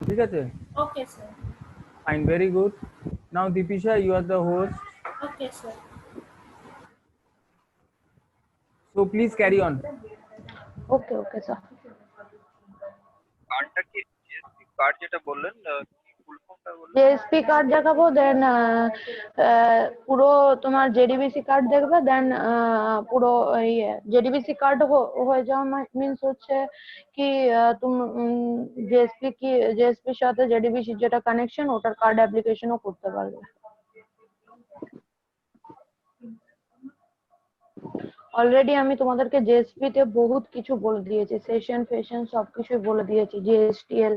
ঠিক আছে? Okay, sir. Fine, very good. Now Deepisha, you are the host, Okay, sir. so please carry on. Okay okay sir. কার্ডটা কি GSP card যেটা বললেন কি ফুল ফর্মটা বললেন? জেএসপি কার্ড দেখাবো, দেন পুরো তোমার জেডিবিসি কার্ড দেখবে, দেন পুরো জেডিবিসি কার্ড হয়ে যাওয়া মিনস হচ্ছে কি তুমি জেএসপির সাথে জেডিবিসি যেটা কানেকশন ওটার কার্ড অ্যাপ্লিকেশনও করতে পারবে। অলরেডি আমি তোমাদেরকে জেএসপি তে বহুত কিছু বলে দিয়েছি, সেশন ফেশন সবকিছুই বলে দিয়েছি, জিএসটিএল।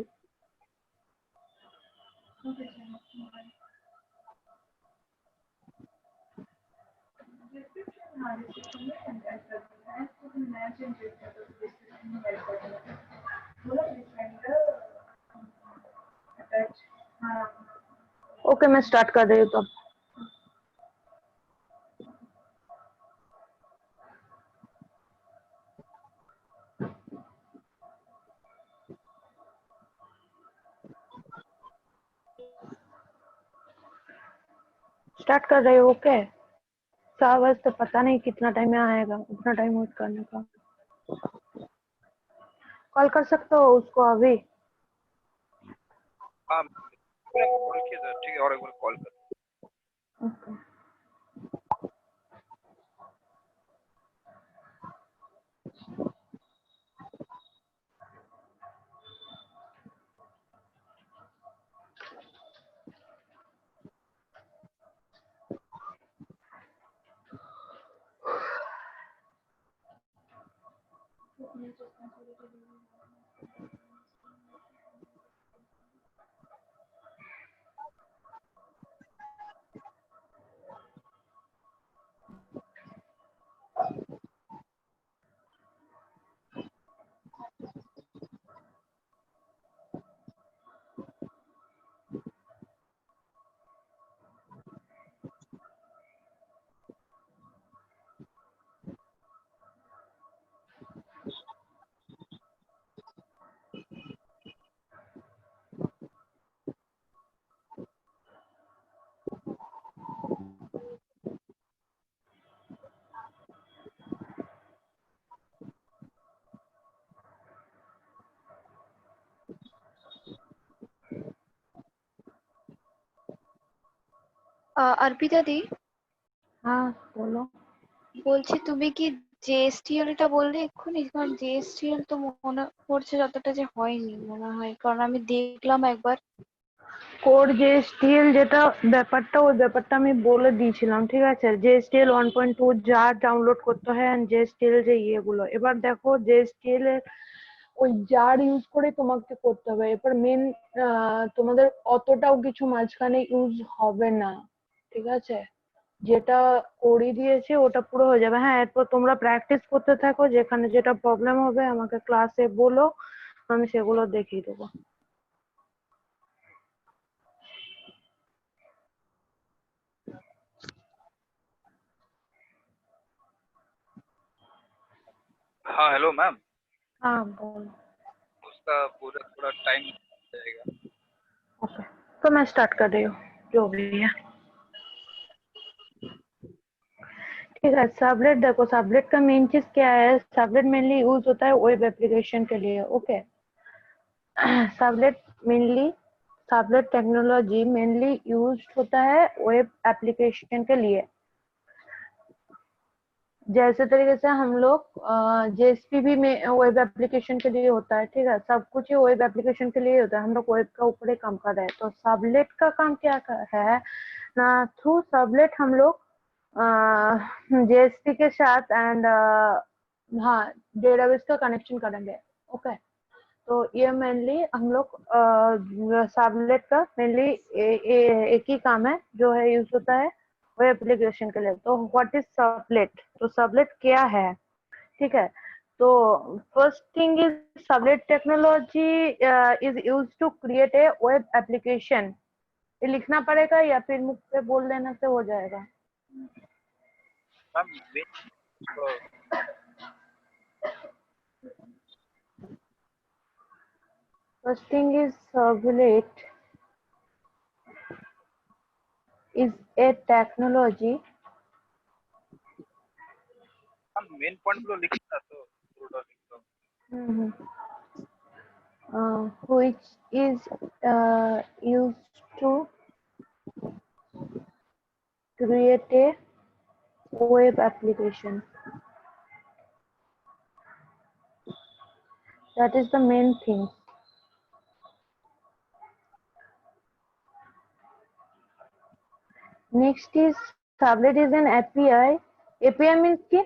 ओके मैं स्टार्ट कर रही हूँ तब। स्टार्ट कर रही हूँ। ओके बस तो पता नहीं कितना टाइम में आएगा, उतना टाइम वेट करने का। कॉल कर सकते हो उसको अभी? हाँ कॉल किया था, ठीक है और एक बार कॉल कर। ओके अर्पिता दी हाँ बोलो। বলছি তুমি কি জেএসটিএল টা বললে এক্ষুনি? কারণ জেএসটিএল তো মনে পড়ছে যতটা যে হয়নি মনে হয়, কারণ আমি দেখলাম একবার। কোড জেএসটিএল যেটা ব্যাপারটা, ওই ব্যাপারটা আমি বলে দিয়েছিলাম, ঠিক আছে? জেএসটিএল 1.2 যা ডাউনলোড করতে হয়, এন্ড জেএসটিএল যে ইয়েগুলো, এবার দেখো জেএসটিএল এর ওই জার ইউজ করে তোমাকে করতে হবে। এরপর মেন তোমাদের অতটাও কিছু মাঝখানে ইউজ হবে না, ঠিক আছে? যেটা করিয়ে দিয়েছে ওটা পুরো হয়ে যাবে। হ্যাঁ, এরপর তোমরা প্র্যাকটিস করতে থাকো, যেখানে যেটা প্রবলেম হবে আমাকে ক্লাসে বলো, আমি সেগুলো দেখিয়ে দেবো। हाँ हेलो मैम, हाँ बोलो। उसका पूरा थोड़ा टाइम जाएगा। ओके तो मैं स्टार्ट कर रही हूँ, जो भी है। ठीक है, सबलेट देखो, सबलेट का मेन चीज क्या है? सबलेट मेनली यूज होता है वेब एप्लीकेशन के लिए। Okay sublet mainly, sublet technology mainly use होता है वेब एप्लीकेशन के लिए। जैसे तरीके से हम लोग जेएसपी भी में वेब एप्लीकेशन के लिए होता है, ठीक है? सब कुछ ही वेब एप्लीकेशन के लिए होता है, हम लोग वेब का ऊपर ही काम कर रहे हैं। तो सबलेट का काम क्या है ना, थ्रू सबलेट हम लोग जेएसपी के साथ एंड हाँ डेटाबेस का कनेक्शन करेंगे। ओके तो ये मेनली हम लोग सबलेट का मेनली एक ही काम है जो है यूज होता है वो एप्लीकेशन के लिए। तो व्हाट इज सबलेट? तो सबलेट क्या है, ठीक है? तो first thing is servlet technology is use to create a web application. ये लिखना पड़ेगा या फिर मुख पे बोल देने से हो जाएगा? मैम उसको- First thing is servlet is a technology हम मेन पॉइंट गुलो लिखी ना तो पुरोटा लिखता हूँ। which is used to create a web application. That is the main thing. Next is Servlet is an API. API means क्या?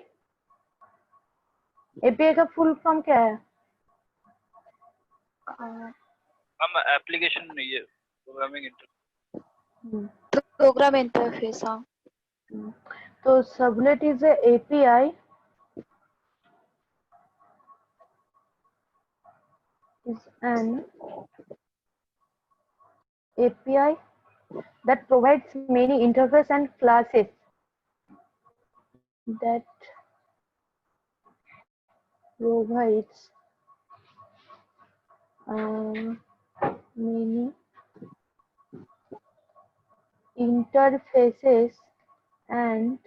API का full form क्या है? हम एप्लीकेशन ये प्रोग्रामिंग इंटरफेस प्रोग्राम इंटरफेस। हाँ, तो Servlet is a API is an API that provides many interface and classes that provides many interfaces and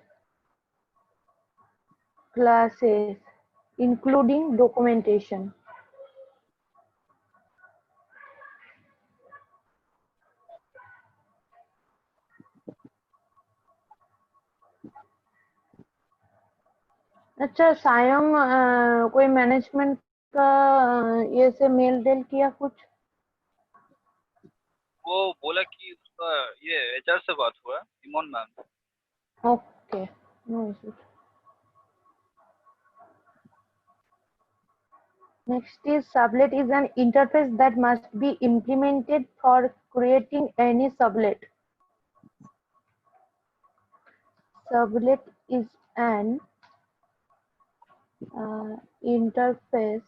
classes including documentation. अच्छा सायम कोई मैनेजमेंट का ये से मेल डेल किया कुछ? वो बोला कि उसका ये एचआर से बात हुआ इमोन ma'am. Okay, no issues. Next is sublet is an interface that must be implemented for creating any sublet. Sublet is an interface,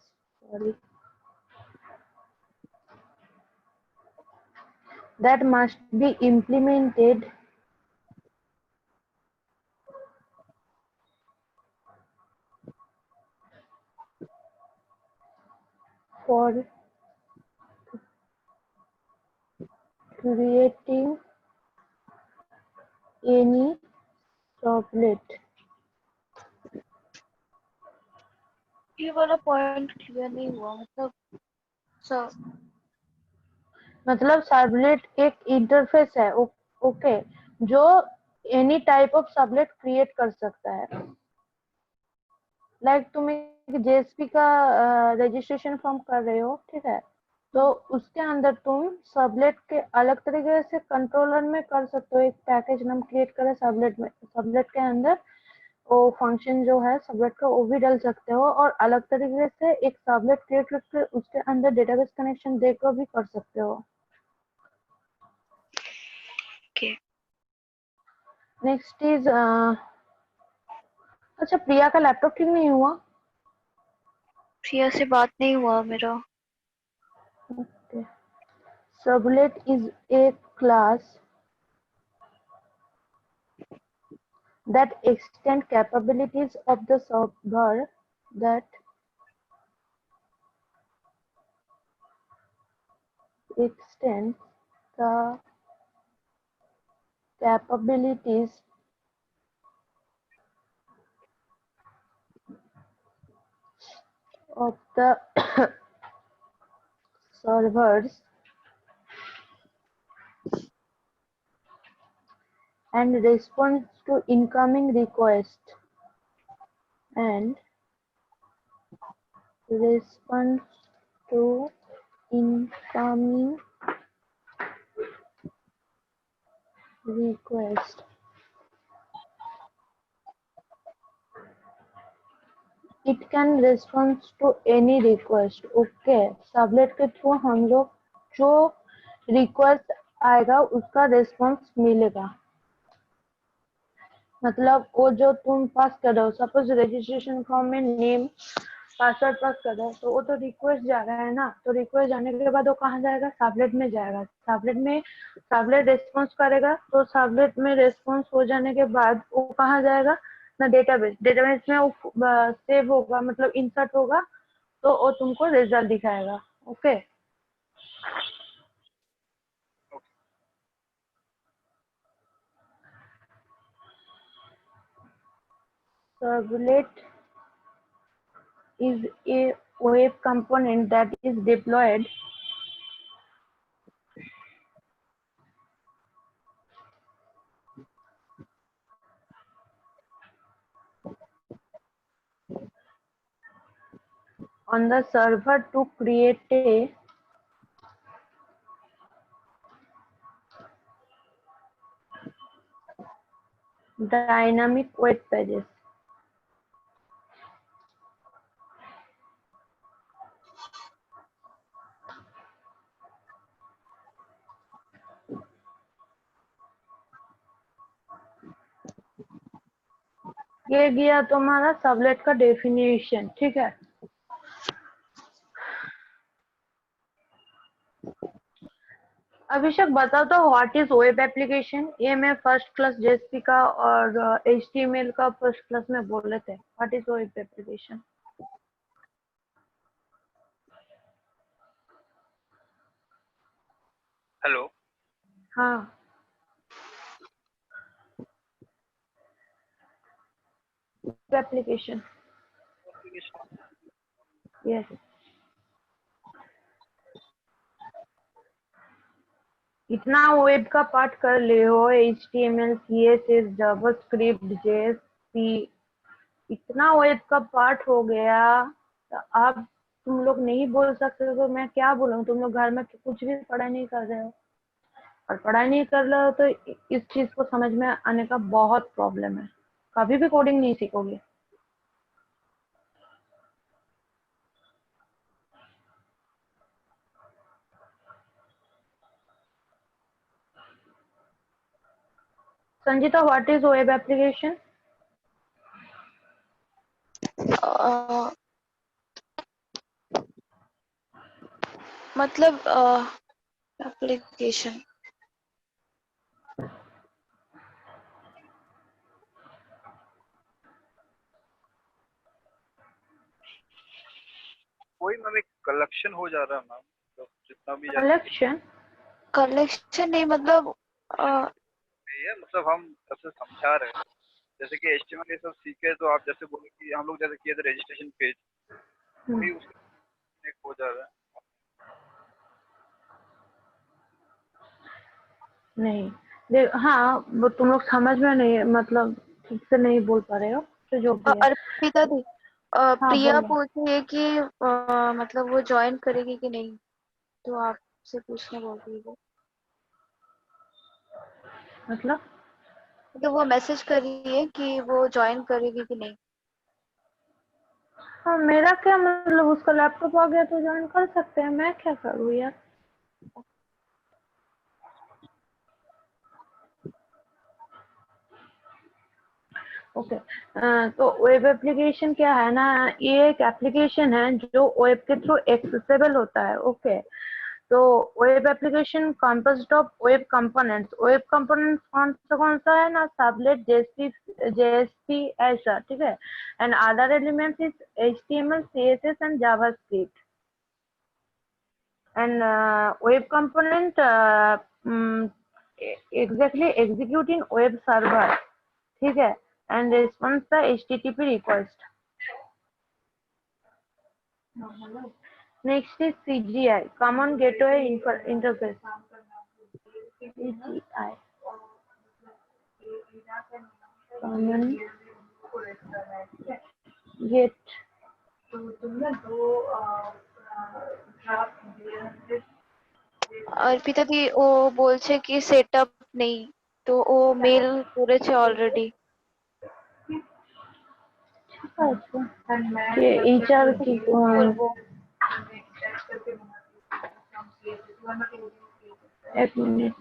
that must be implemented for creating any sublet. ये वाला point clear नहीं हुआ। मतलब servlet एक interface है, okay, जो any type of sublet create कर सकता है। लाइक तुम एक जेएसपी का रजिस्ट्रेशन फॉर्म कर रहे हो, ठीक है, तो उसके अंदर तुम सबलेट के अलग तरीके से कंट्रोलर में कर सकते हो। एक पैकेज नाम क्रिएट करे सबलेट में, सबलेट के अंदर वो फंक्शन जो है सबलेट का वो भी डाल सकते हो, और अलग तरीके से एक सबलेट क्रिएट करके उसके अंदर डेटाबेस कनेक्शन देकर भी कर सकते हो। ओके, नेक्स्ट इज अच्छा प्रिया का लैपटॉप ठीक नहीं हुआ? प्रिया से बात नहीं हुआ मेरा। Okay. Sublet is a class that extend capabilities of the server, that extends the capabilities of the servers and responds to incoming requests and responds to incoming request. It can respond to any request. Okay, sublet के through हम लोग जो request आएगा उसका response मिलेगा। मतलब वो जो तुम पास कर रहे हो, सपोज रजिस्ट्रेशन फॉर्म में नेम पासवर्ड पास कर रहे हो, तो वो तो रिक्वेस्ट जा रहा है ना, तो रिक्वेस्ट जाने के बाद वो कहाँ जाएगा? सबलेट में जाएगा। सबलेट में सबलेट रिस्पॉन्स करेगा, तो सबलेट में रिस्पॉन्स हो जाने के बाद वो कहाँ जाएगा ना? डेटाबेस। डेटाबेस में वो सेव होगा, मतलब इंसर्ट होगा, तो वो तुमको रिजल्ट दिखाएगा। Okay, Servlet is a web component that is deployed on the server to create a dynamic web pages. ये गया तुम्हारा सबलेट का डेफिनेशन, ठीक है। अभिषेक बताओ तो व्हाट इज वेब एप्लीकेशन। ये मैं फर्स्ट क्लास जेएसपी का और एचटीएमएल का फर्स्ट क्लास में बोले थे। What is web application? Hello. हाँ, एप्लीकेशन, यस। इतना वेब का पार्ट कर ले हो, HTML, CSS, जावास्क्रिप्ट, JSP, इतना वेब का पार्ट हो गया तो आप तुम लोग नहीं बोल सकते तो मैं क्या बोलूं? तुम लोग घर में कुछ भी पढ़ाई नहीं कर रहे हो, और पढ़ाई नहीं कर रहे हो तो इस चीज को समझ में आने का बहुत प्रॉब्लम है। कभी भी कोडिंग नहीं सीखोगे। Sanjita, what is web application? मतलब एप्लीकेशन कोई मैम एक कलेक्शन हो जा रहा है मैम, तो जितना भी कलेक्शन? कलेक्शन नहीं, मतलब है मतलब हम सबसे समझा रहे हैं, जैसे कि HTML ये सब सीखे तो आप जैसे बोले कि हम लोग जैसे किए थे रजिस्ट्रेशन पेज, वही उसका एक हो जा रहा है। नहीं, हाँ, वो तुम लोग समझ में नहीं, मतलब ठीक से नहीं बोल पा रहे हो, तो जो भी है। अर्पिता दी, हाँ, प्रिया बोलो। पूछ रही है कि मतलब वो ज्वाइन करेगी कि नहीं, तो आपसे पूछने बोल रही है। मतलब तो वो मैसेज कर रही है कि वो ज्वाइन करेगी कि नहीं। हाँ, मेरा क्या मतलब, उसका लैपटॉप आ गया तो ज्वाइन कर सकते हैं, मैं क्या करूँ यार। ओके, तो वेब एप्लीकेशन क्या है ना, ये एक एप्लीकेशन है जो वेब के थ्रू एक्सेसिबल होता है। ओके, तो web application composed of web components. Web components कौन सा है ना, सबलेट, जेएसपी ऐसा, ठीक है। And other elements is HTML, CSS and JavaScript. And web component exactly execute in web server, ठीक है, and response the HTTP request. Next is CGI, Common Gateway Interface. CGI, Common Get. Arpita दी ও বলছে কি setup নেই, তো ও mail করেছে already. ये HR की বলবো एक मिनट।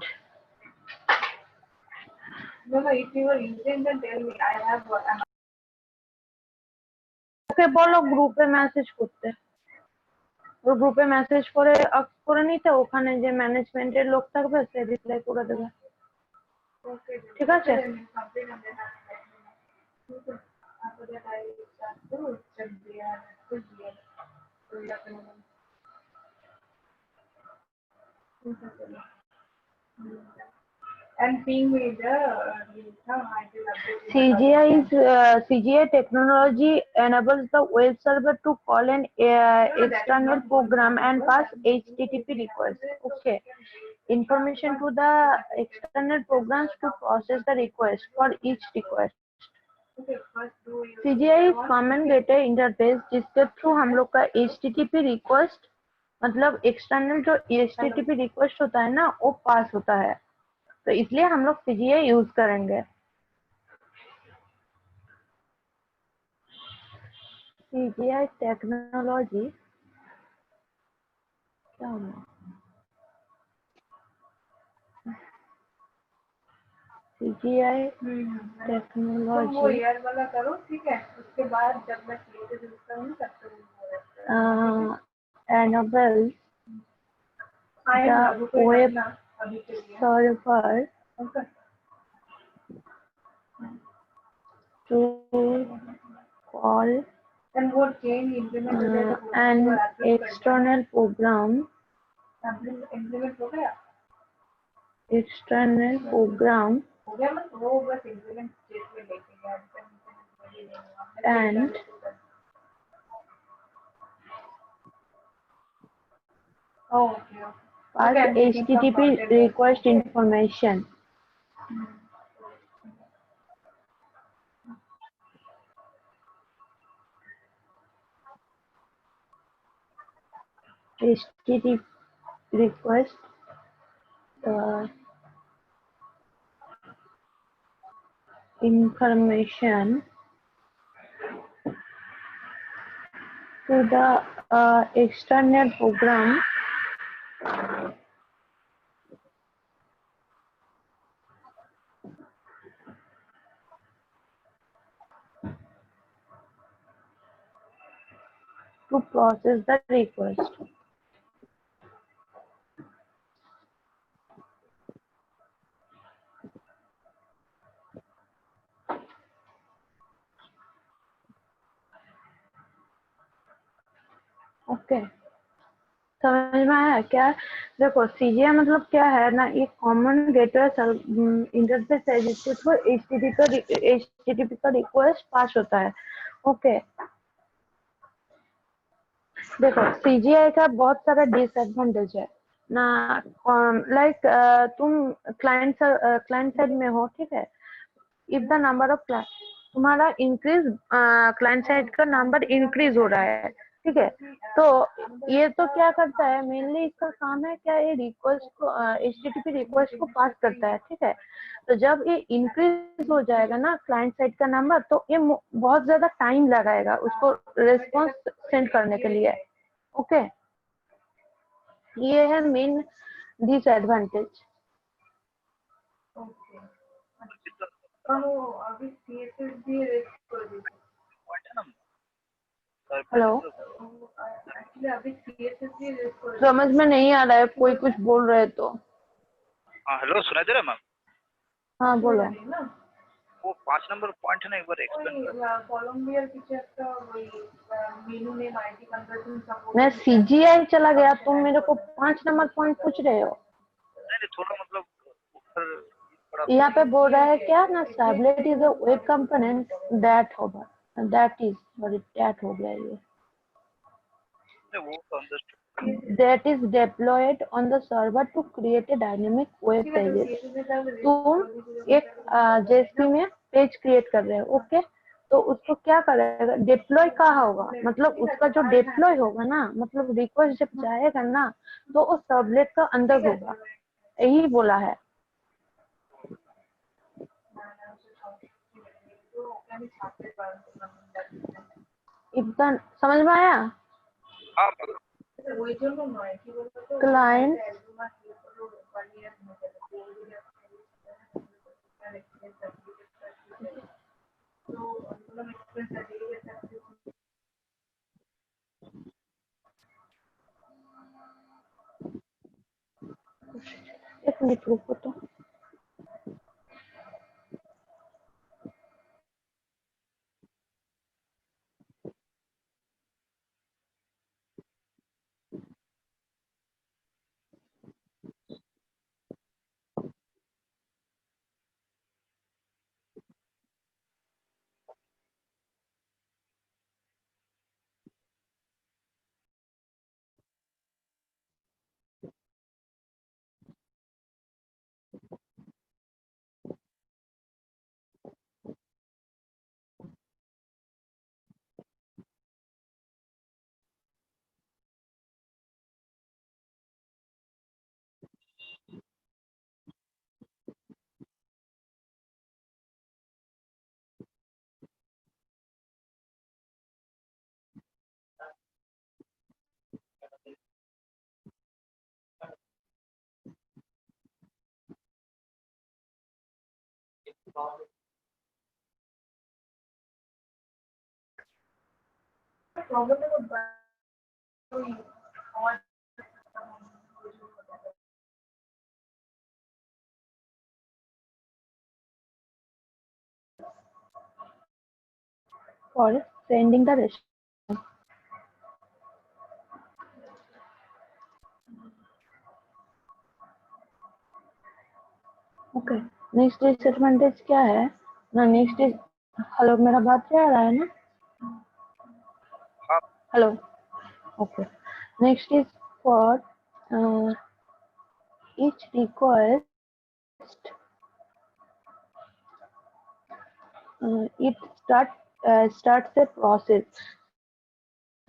ওকে বলো গ্রুপে মেসেজ করতে। ওই গ্রুপে মেসেজ করে নিতে, ওখানে যে ম্যানেজমেন্টের লোক থাকবে সে রিপ্লাই করে দেবে, ঠিক আছে? And being with the I will update in the CGI is CGI technology enables the web server to call an external program and pass HTTP request. Okay, information to the external programs to process the request for each request. Okay, first do you CGI is common data interface जिसके through हम लोग का HTTP request मतलब external जो HTTP request होता है ना वो पास होता है, तो इसलिए हम लोग CGI यूज करेंगे। CGI टेक्नोलॉजी क्या हुआ? CGI तुम वो टेक्नोलॉजी ईयर वाला करो, ठीक है, उसके बाद जब मैं क्रिएटिव यूज करूँगी तब तुम enable आएगा, the रुको web ना अभी के लिए। server Okay. to call And वो चेंज इम्प्लीमेंट हो जाएगा तो an वो approve कर external program इम्प्लीमेंट हो गया हो गया मत वो बस इम्प्लीमेंट स्टेज में लेके गया and okay pass HTTP request information. HTTP request information to the external program to process the request. Okay समझ में आया क्या? देखो सीजीआई मतलब क्या है ना, एक कॉमन गेटवे इंटरफेस है जिसके थ्रू एचटीटीपी का रिक्वेस्ट पास होता है। ओके देखो सीजीआई का बहुत सारा डिसएडवांटेज है ना, लाइक तुम क्लाइंट साइड में हो, ठीक है, इफ द नंबर ऑफ तुम्हारा इंक्रीज क्लाइंट साइड का नंबर इंक्रीज हो रहा है, ठीक है, तो ये तो क्या करता है मेनली इसका काम है क्या, ये रिक्वेस्ट को एचटीटीपी रिक्वेस्ट को पास करता है, ठीक है, तो जब ये इंक्रीज हो जाएगा ना क्लाइंट साइड का नंबर तो ये बहुत ज्यादा टाइम लगाएगा उसको रिस्पॉन्स सेंड करने के लिए। ओके ये है मेन डिसएडवांटेज। ओके तो अभी सीएसएस भी रेस्ट कर दीजिए। पॉइंट है ना हेलो एक्चुअली अभी सीएसएस भी रेस्ट कर समझ में नहीं आ रहा है, कोई कुछ बोल रहे तो। हाँ हेलो सुना दे रहा मैम? हाँ बोलो। ना वो 5 नंबर पॉइंट है ना, एक बार एक्सप्लेन कर। कोलंबिया फीचर का वही मेनू नेम आईटी कन्वर्जन सपोर्ट। मैं सीजीआई चला गया, तुम मेरे को 5 नंबर पॉइंट पूछ रहे हो? नहीं थोड़ा मतलब ऊपर थोड़ा यहाँ पे बोल रहा है क्या ना, tablet is a web component that होगा, दैट इज सॉरी दैट हो गया ये, वो तो understood. that is deployed on the server to create a dynamic web pages। तुम एक जेएसपी में पेज क्रिएट कर रहे हो, ओके, तो उसको क्या करेगा, डिप्लॉय कहाँ होगा, मतलब उसका जो डिप्लॉय होगा ना, मतलब रिक्वेस्ट जब जाएगा ना तो वो सर्वलेट का अंदर होगा, यही बोला है। इतना समझ में आया? हाँ क्लाइंट एक मिनट रुको तो। प्रॉब्लम है वो और for sending the response. Okay, next disadvantage क्या है ना? नेक्स्ट इज, हेलो मेरा बात क्या आ रहा है ना? हाँ hello, okay. Next is for each request it starts a process.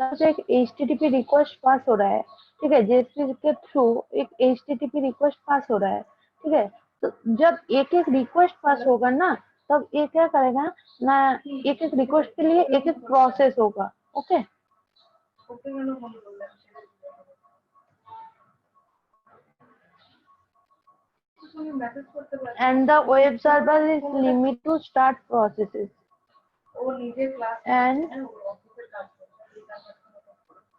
तो एक HTTP रिक्वेस्ट पास हो रहा है, ठीक है, जेएसपी के थ्रू एक HTTP रिक्वेस्ट पास हो रहा है, ठीक है। तो जब एक एक रिक्वेस्ट पास होगा ना, तब ये क्या करेगा ना, एक एक रिक्वेस्ट के लिए एक एक प्रोसेस होगा। ओके, ओके मैंने बोल बोला तो मैसेज करते पारे and the web server is limit to start processes वो नीचे क्लास एंड है वो ऑफिसर काम करता है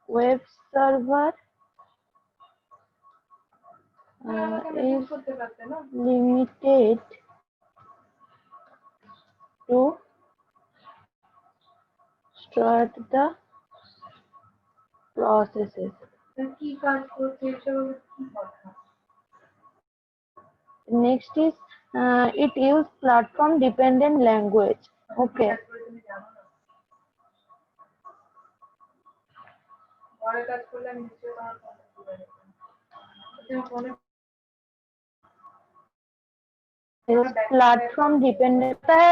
web server मैसेज is करते करते ना limited to start the processes. की काज करते सब की बात Next is it use platform dependent language. Okay, और काज करले नीचे वहां अच्छा फोन is platform dependent है।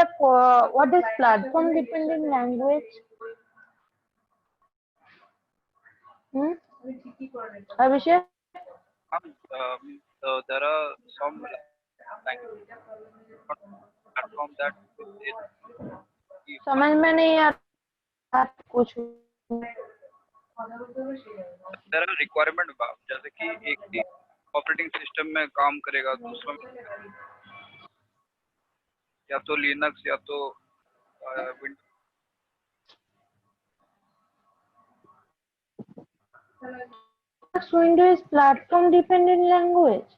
What is platform dependent language? अभी ठीक ही कर रहे अभिषेक, हम there are some language platform that समझ में नहीं आ रहा कुछ। there are requirement जैसे कि एक ही ऑपरेटिंग सिस्टम में काम करेगा, दूसरा में या तो लिनक्स या तो Windows. Windows is platform dependent language.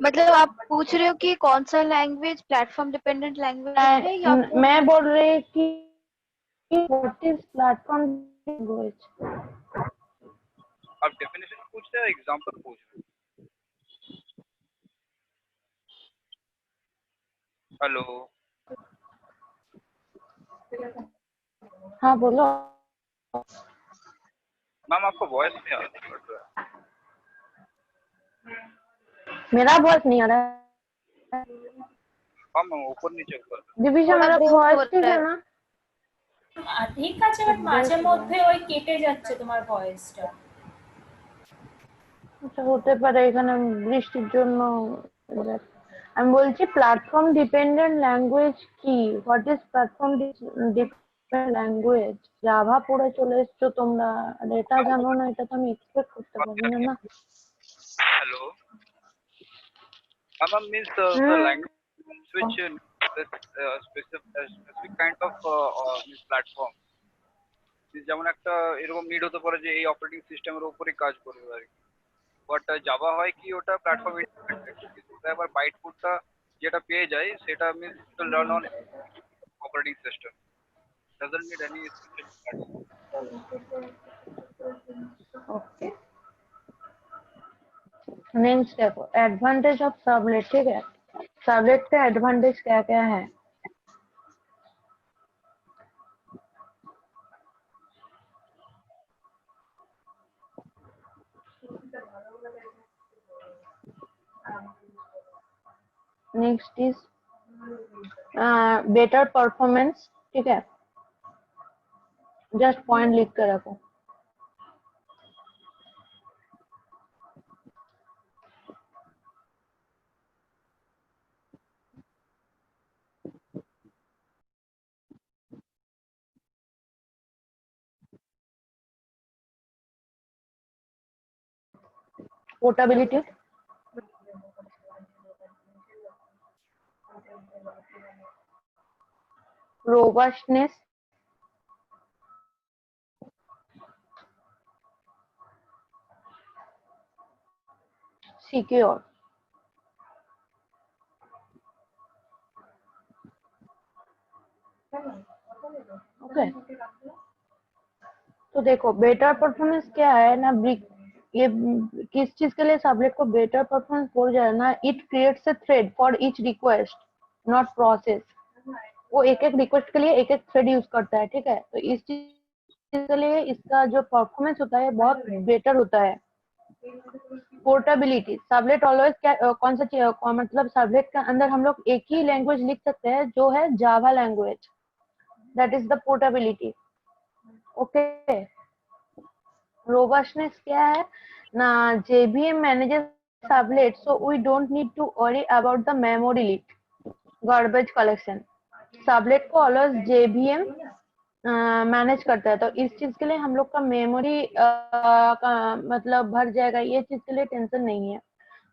मतलब आप पूछ रहे हो कि कौन सा लैंग्वेज प्लेटफॉर्म डिपेंडेंट लैंग्वेज है या फिर मैं बोल रही कि what is platform language? आप डेफिनेशन पूछ रहे हैं, एग्जांपल पूछ रहे हैं? हेलो हाँ बोलो। मैम, आपका वॉइस नहीं आ रहा है। मेरा वॉइस नहीं आ रहा है? हाँ मैम, ऊपर नीचे कर। दिविशा मेरा वॉइस ठीक है ना? ঠিক আছে, বাট মাঝে মধ্যে ওই কেটে যাচ্ছে তোমার ভয়েসটা। আচ্ছা, হতে পারে এখানে বৃষ্টির জন্য। আমি বলছি প্ল্যাটফর্ম ডিপেন্ডেন্ট ল্যাঙ্গুয়েজ কি? What is platform dependent language? Java পড়ে চলে এসছো তোমরা, আর এটা জানো না, এটা তো আমি এক্সপেক্ট করতে পারি না না। Hello ma'am, means the language which specific kind of means platform যেমন একটা এরকম নিড হতে পারে যে এই অপারেটিং সিস্টেমের উপরে কাজ করবে আর কি। বাট জাভা হয় কি ওটা প্ল্যাটফর্ম ইন্ডিপেন্ডেন্ট, কিন্তু এবার বাইটপুটটা যেটা পেয়ে যায় সেটা means to learn on operating system, doesn't need any special platform. Okay, next देखो एडवांटेज ऑफ सर्वलेट, ठीक है। सर्वलेट का एडवांटेज क्या क्या है? नेक्स्ट इज बेटर परफॉर्मेंस, ठीक है। जस्ट पॉइंट लिख कर रखो। Portability, robustness, secure. ओके तो देखो बेटर परफॉर्मेंस क्या है ना, ये किस चीज के लिए सबलेट को बेटर परफॉर्मेंस बोल जाए ना, it creates a thread for each request not process. वो एक एक रिक्वेस्ट के लिए एक एक थ्रेड यूज करता है, ठीक है। तो इस चीज के लिए इसका जो परफॉर्मेंस होता है बहुत बेटर होता है। पोर्टेबिलिटी, सबलेट ऑलवेज कौन सा मतलब सबलेट के अंदर हम लोग एक ही लैंग्वेज लिख सकते हैं जो है Java language, that is the portability. Okay robustness क्या है ना, JVM manages sublet so we don't need to worry about the memory leak, garbage collection। Sublet को ऑलवेज JVM मैनेज करता है, तो इस चीज के लिए हम लोग का मेमोरी का मतलब भर जाएगा, ये चीज के लिए टेंशन नहीं है।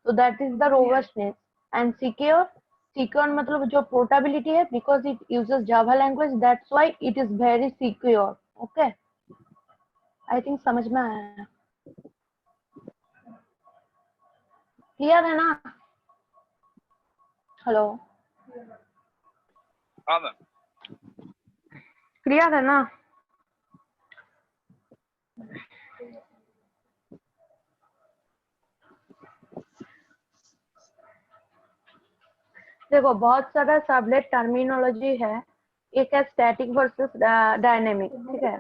तो that is the robustness. And secure, secure मतलब जो पोर्टेबिलिटी है, because it uses Java language that's why it is very secure. Okay I think समझ में आया, क्लियर है ना? हेलो हाँ मैम। क्लियर है ना? देखो बहुत सारा सबलेट टर्मिनोलॉजी है, एक है स्टैटिक वर्सेस डायनेमिक, ठीक है।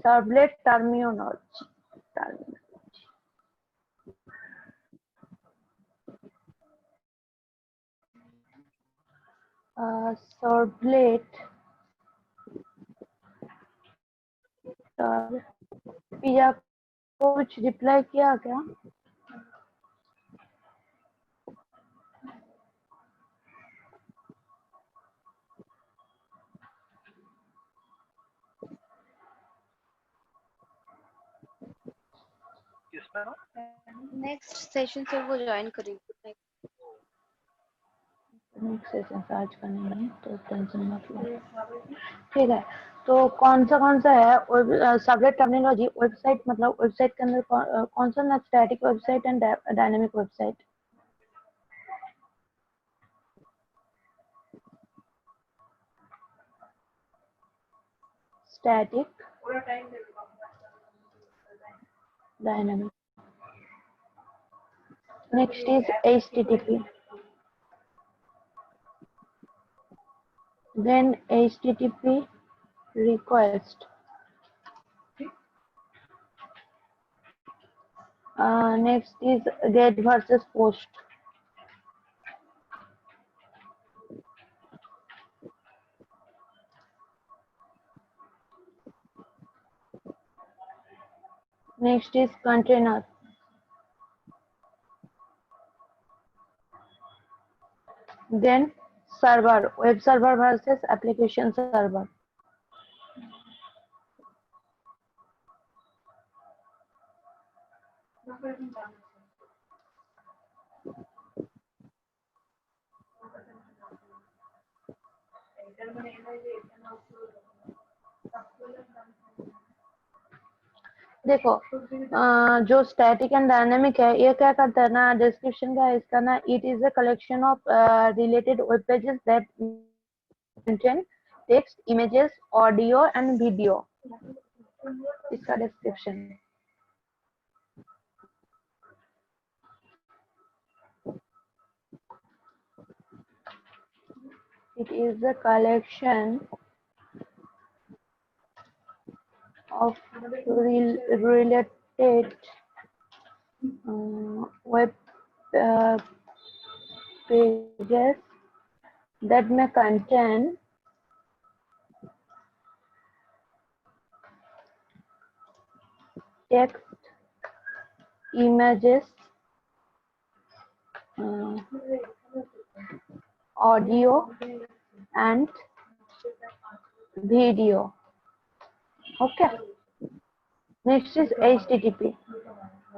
सर्वलेट टर्मिनोलॉजी, सर्वलेट पिया कुछ रिप्लाई किया क्या? किसमें ना? नेक्स्ट सेशन से वो ज्वाइन करेंगे। नेक्स्ट सेशन सर्च करने में तो टेंशन मत लो, ठीक है। तो कौन सा है सबलेट टर्मिनोलॉजी? वेबसाइट मतलब वेबसाइट के अंदर कौन सा ना, static website and dynamic website. Static dynamic, next is HTTP, then HTTP request, next is get versus post, next is container, then server, web server versus application server, देखो जो static and dynamic है, ये क्या करता है ना, description का है इसका ना, it is a collection of related web pages that contain text, images, audio and video, इसका description. It is a collection of related web pages that may contain text, images, audio and video. Okay. Next is HTTP.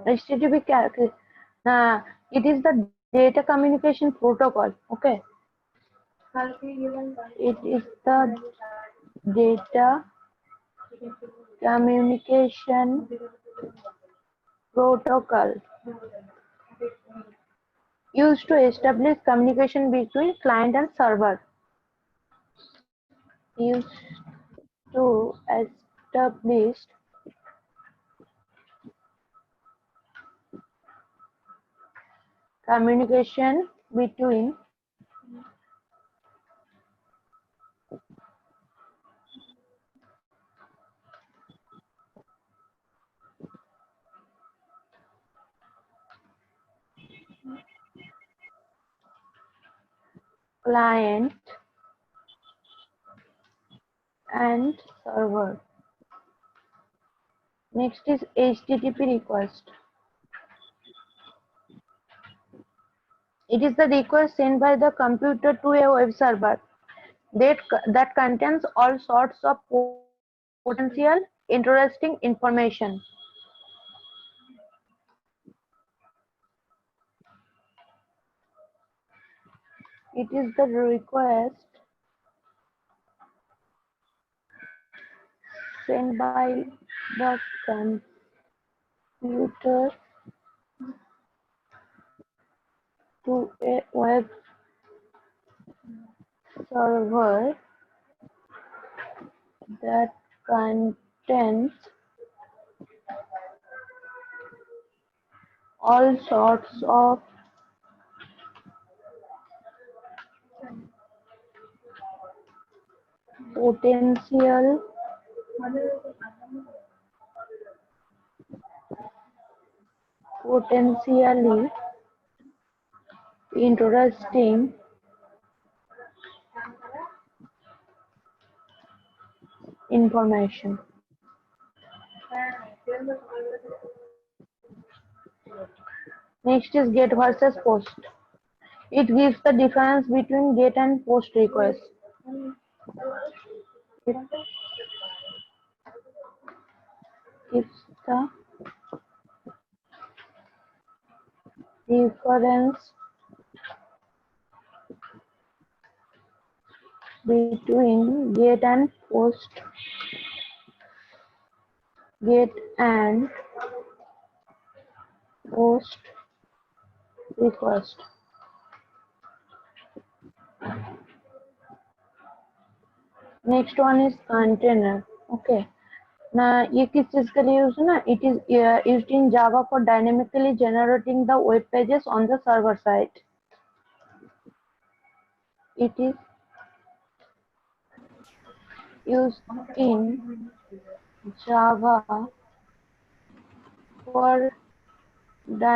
HTTP it is the data communication protocol. Okay, it is the data communication protocol used to establish communication between client and server. Used to establish communication between client and server. Next is HTTP request. It is the request sent by the computer to a web server that contains all sorts of potential interesting information. It is the request sent by the computer to a web server that contains all sorts of potentially interesting information. Next is GET versus POST. It gives the difference between GET and POST requests. It gives the difference between GET and POST. GET and POST request. Next one is container. Okay. Now, ये किस चीज के लिए use है ना? It is used in Java for dynamically generating the web pages on the server side. It is used in Java for dynamically generating the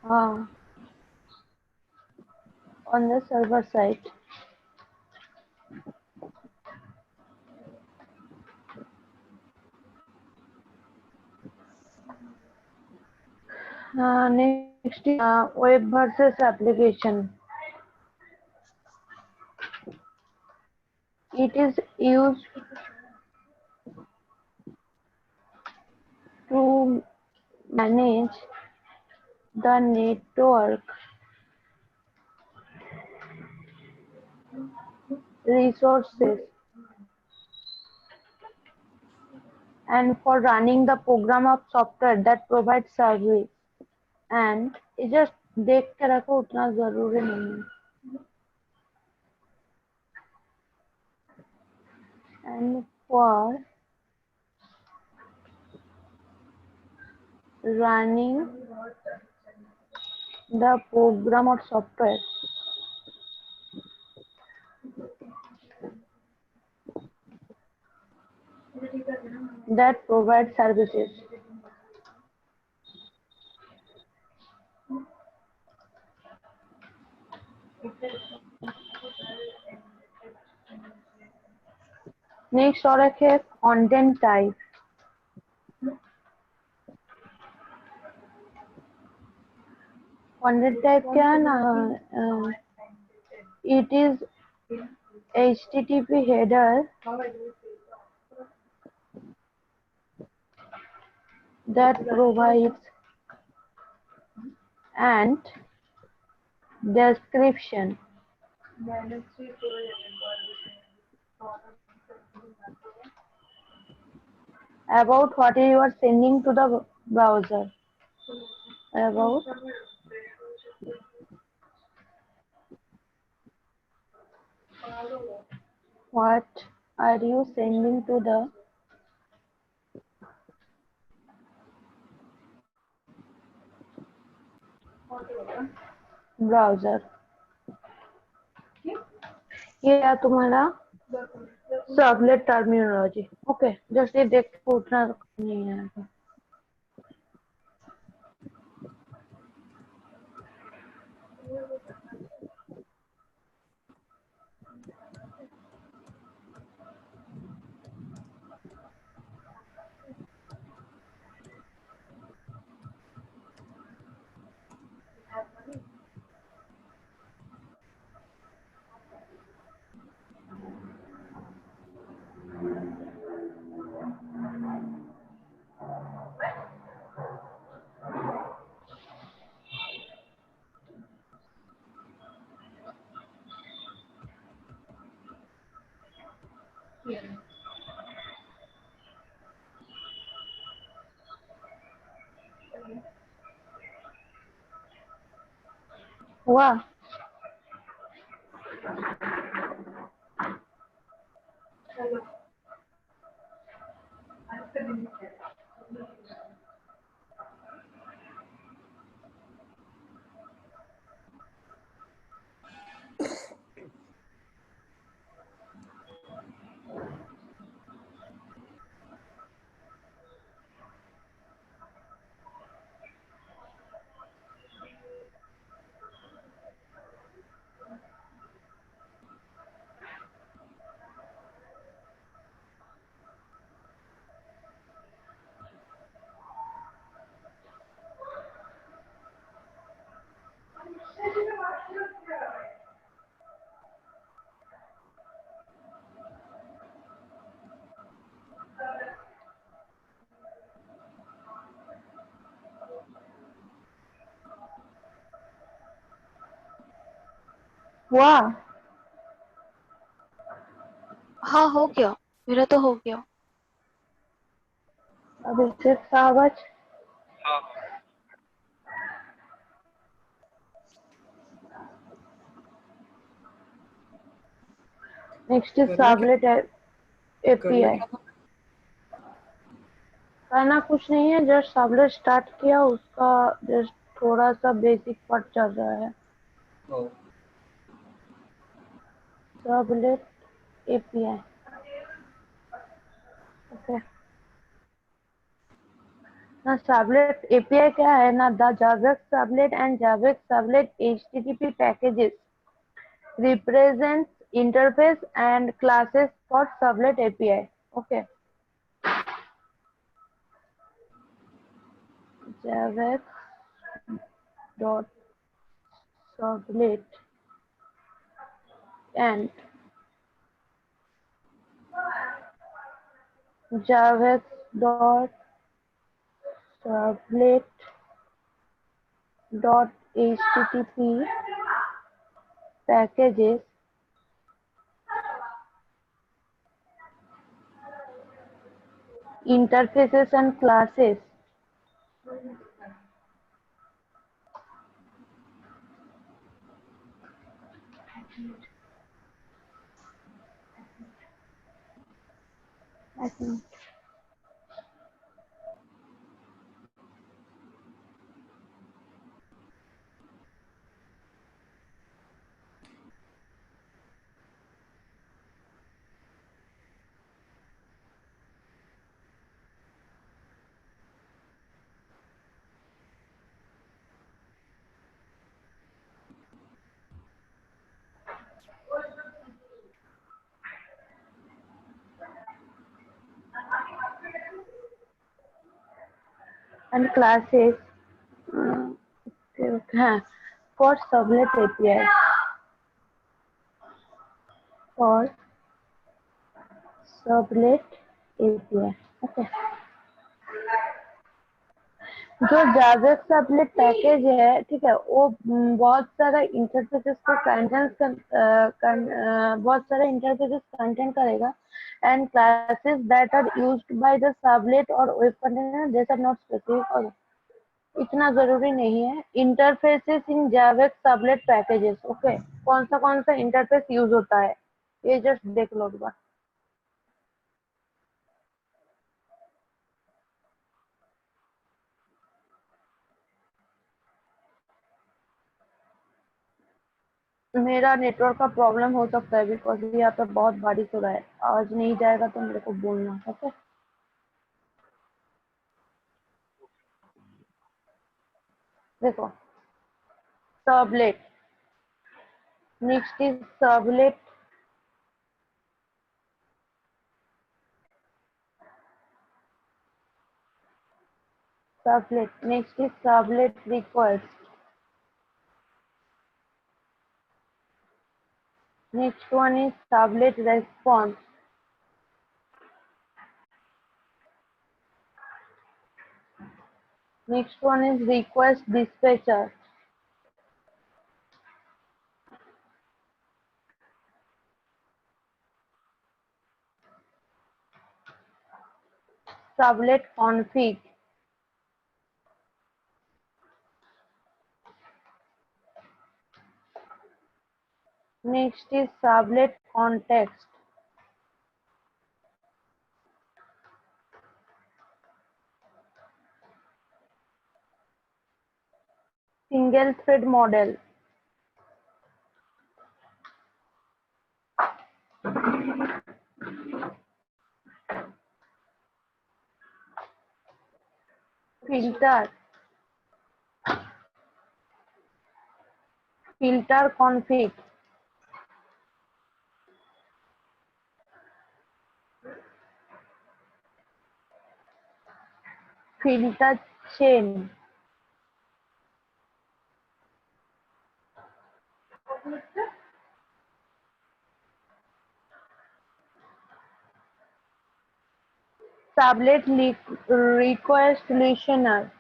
web pages on the server side. Next is web versus application. It is used to manage the network resources and for running the program of software that provides service. And it just देख के रखो उतना जरूरी नहीं है. And for running the program or software that provides services. Next और एक है कंटेंट टाइप। कंटेंट टाइप क्या है ना, it is HTTP header that provides and description about what you are sending to the browser. About what are you sending to the browser. ये है तुम्हारा servlet terminology. Okay, just ये देख के उतना नहीं आएगा। हुआ? हुआ? हाँ हो गया, मेरा तो हो गया। अभी सिर्फ आवाज। हाँ नेक्स्ट इज करना क्या सर्वलेट करना API। क्या था? करना कुछ नहीं है, जस्ट सर्वलेट स्टार्ट किया, उसका जस्ट थोड़ा सा बेसिक पार्ट चल रहा है। ओ, सर्वलेट API। ओके ना, सर्वलेट API क्या है ना, the JavaX servlet and JavaX servlet HTTP packages represents interface and classes for servlet API. Okay. JavaX dot servlet and JavaX dot servlet dot HTTP packages interfaces and classes I think and classes. हाँ, for Sublet API. For Sublet API. Okay. जो जावेक्स sublet package है, ठीक है, वो बहुत सारा interfaces को बहुत सारा इंटरफेसेस कंटेंट करेगा and classes that are used by the servlet और web container they are not specific. और इतना जरूरी नहीं है। Interfaces in javax servlet packages. Okay, कौन सा इंटरफेस यूज होता है ये जस्ट देख लो एक बार। मेरा नेटवर्क का प्रॉब्लम हो सकता है बिकॉज यहाँ पे बहुत बारिश हो रहा है। आवाज नहीं जाएगा तो मेरे को बोलना। ओके, देखो sublet, next is sublet, next is sublet request, next one is sublet response, next one is request dispatcher, sublet config, next is sublet context, single thread model, filter config, filter chain, sublet request listener,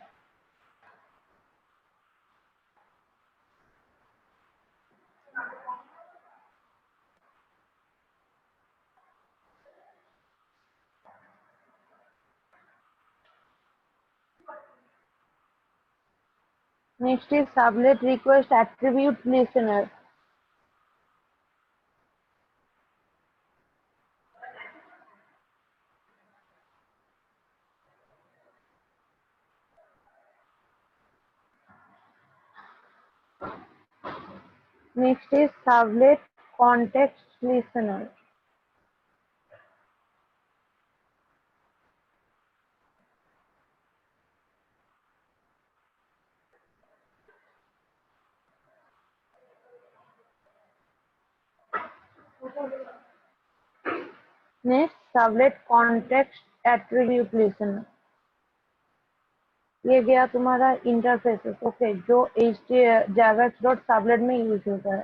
next is sublet request attribute listener, next is sublet context listener, next sublet context attribute listener। ये गया तुम्हारा interfaces. Okay, जो जावेक्स dot sublet में use होता है।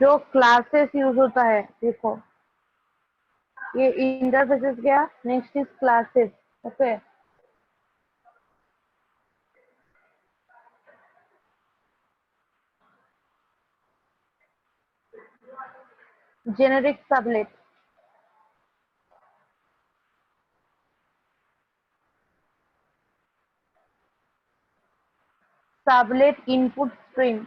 जो classes use होता है, देखो ये इंटरफेसेस गया, next is classes. Okay, generic servlet, servlet input stream,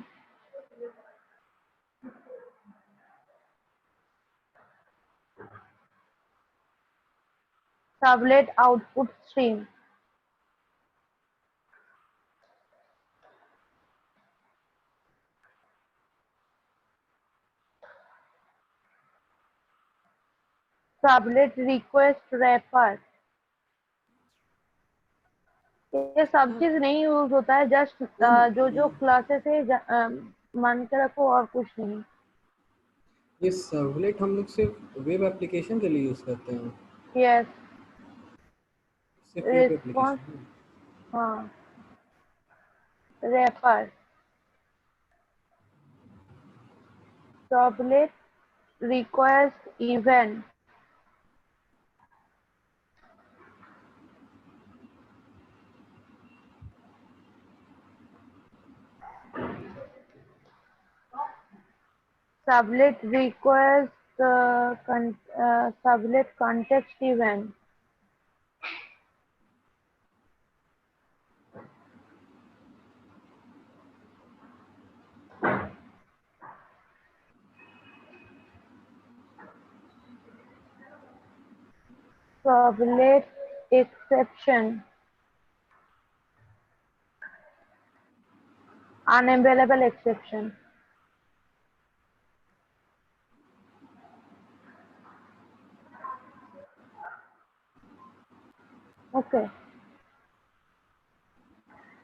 servlet output stream, servlet request wrapper. ये सब चीज नहीं यूज होता है, जस्ट जो क्लासेस है मान के रखो और कुछ नहीं। ये सर्वलेट हम लोग सिर्फ वेब एप्लीकेशन के लिए यूज करते हैं, यस, सिर्फ वेब रिस्पॉन्स, एप्लीकेशन। हाँ, refer, servlet request event, servlet request, servlet context event, servlet exception, unavailable exception. Okay,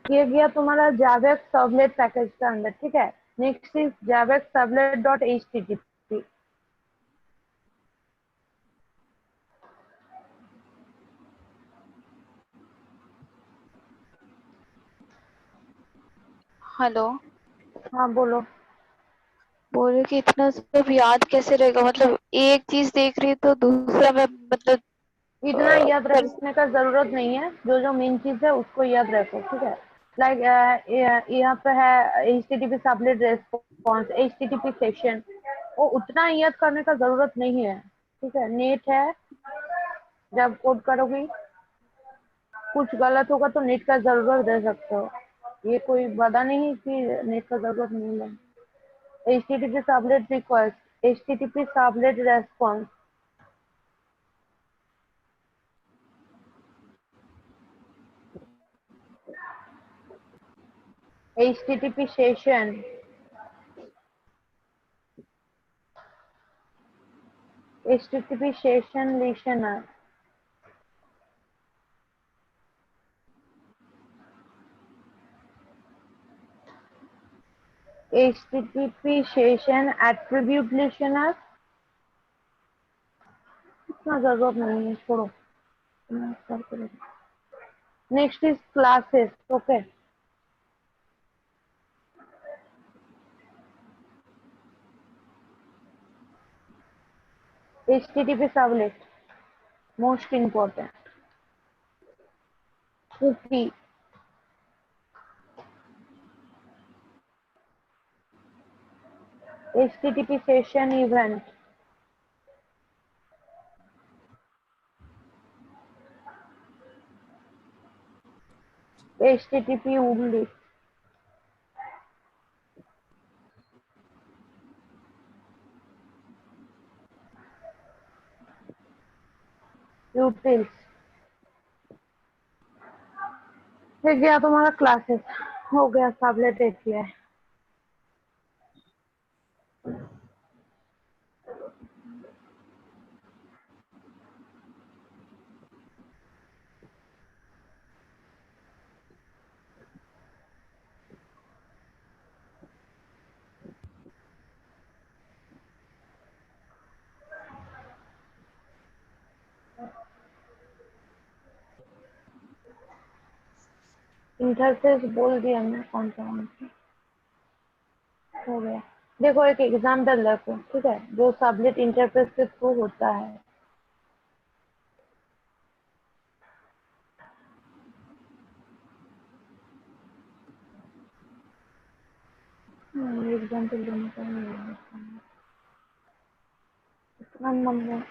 ये गया तुम्हारा जावेक्स सर्वलेट पैकेज के अंदर, ठीक है। Next is javax servlet dot HTTP. Hello. हाँ बोलो। बोल रही कि इतना सब याद कैसे रहेगा, मतलब एक चीज देख रही तो दूसरा मैं मतलब इतना याद कर। रखने का जरूरत नहीं है, जो जो मेन चीज है उसको याद रखो, ठीक है। लाइक यहाँ पे है HTTP subnet response, HTTP session, वो उतना याद करने का जरूरत नहीं है, ठीक है। नेट है, जब कोड करोगी कुछ गलत होगा तो नेट का जरूरत दे सकते हो, ये कोई वादा नहीं कि नेट का जरूरत नहीं है। HTTP subnet request, HTTP subnet response, HTTP session, HTTP session listener, HTTP session attribute listener, इतना जरूरत नहीं है, छोड़ो। Next is classes, okay. HTTP servlet most important, cookie, HTTP session event, HTTP URL, utils। ये गया तुम्हारा क्लासेस, हो गया सबलेट एपीआई। इंटरफेस बोल दिया हमने, कौन सा हो गया। देखो एक एग्जाम्पल देखो, ठीक है, जो सबलेट इंटरफेस के थ्रू होता है। एग्जाम्पल देने का नहीं है, इतना नंबर।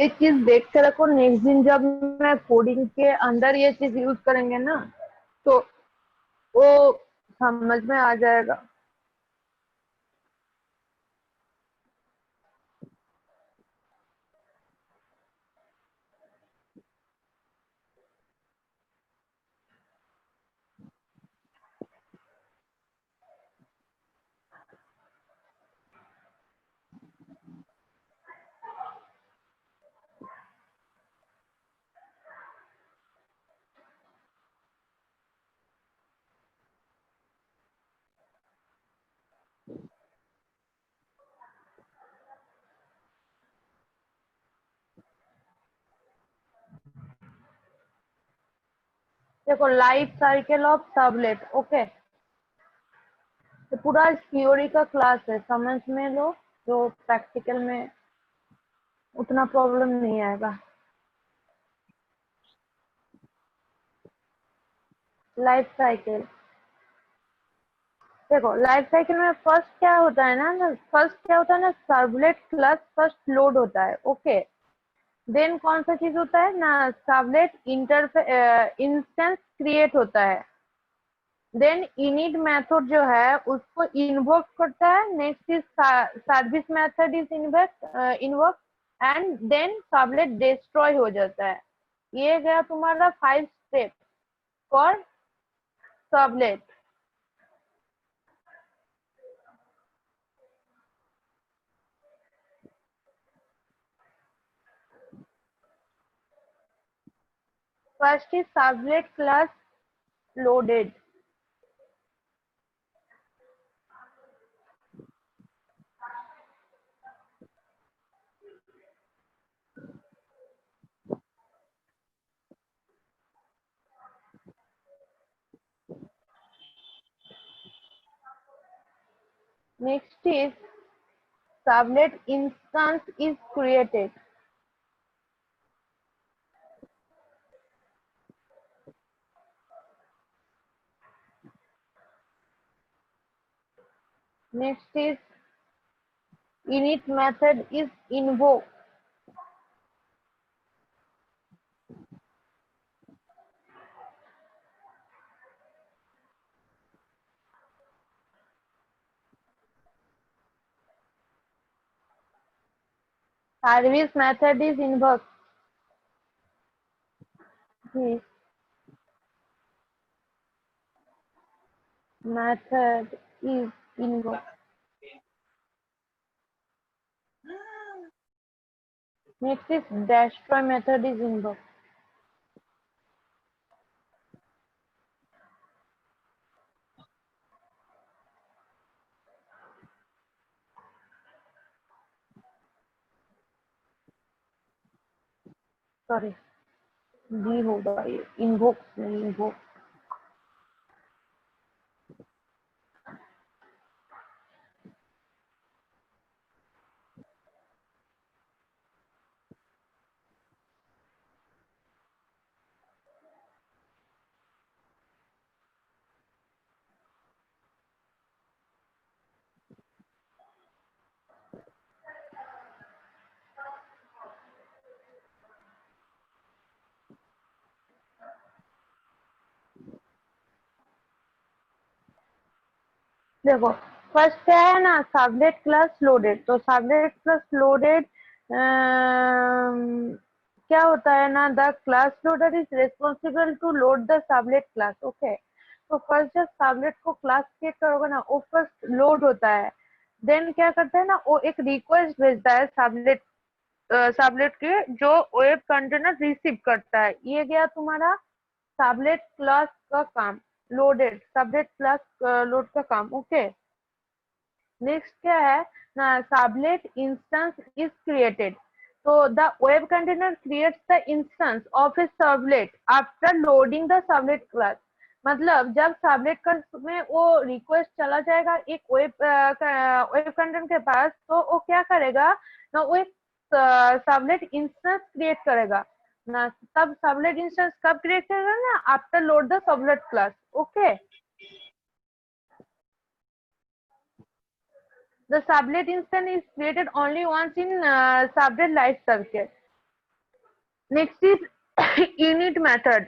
एक चीज देख के रखो, नेक्स्ट दिन जब मैं कोडिंग के अंदर ये चीज यूज करेंगे ना, तो वो समझ में आ जाएगा। देखो life cycle of sublet, okay. तो पूरा थ्योरी का क्लास है, समझ में लो, जो प्रैक्टिकल में उतना प्रॉब्लम नहीं आएगा। लाइफ साइकिल, देखो लाइफ साइकिल में फर्स्ट क्या होता है ना, सर्वलेट क्लास फर्स्ट लोड होता है, ओके। देन कौन सा चीज होता है ना, सर्वलेट इंस्टेंस क्रिएट होता है। देन इनिट मेथड जो है उसको इन्वोक करता है। Next is service method is invoke and then servlet destroy हो जाता है। ये गया तुम्हारा 5 step for servlet. First is servlet class loaded. Next is servlet instance is created. Next is init method is invoked. Service method is invoked. This method is invoked. Next is destroy method is invoked. Sorry, D होगा ये, invoke नहीं invoke. देखो first क्या है ना, servlet class loaded. तो servlet class loaded क्या होता है ना, the class loader is responsible to load the servlet class, okay. तो फर्स्ट जब सर्वलेट को क्लास क्रिएट करोगे ना, वो फर्स्ट लोड होता है। देन क्या करता है ना, वो एक रिक्वेस्ट भेजता है सर्वलेट के, जो वेब कंटेनर रिसीव करता है। ये गया तुम्हारा सर्वलेट क्लास का काम, लोडेड सर्वलेट क्लास लोड का काम, ओके। नेक्स्ट क्या है ना, सर्वलेट इंस्टेंस इज क्रिएटेड। तो the web container creates the instance of A servlet after loading the servlet class. मतलब जब सर्वलेट में वो रिक्वेस्ट चला जाएगा एक वेब कंटेनर के पास, तो वो क्या करेगा ना, वो एक सर्वलेट इंस्टेंस क्रिएट करेगा ना। तब सर्वलेट इंस्टेंस कब क्रिएट करेगा ना, after load the servlet class, okay. The servlet instance is created only once in servlet life cycle. Next is init method.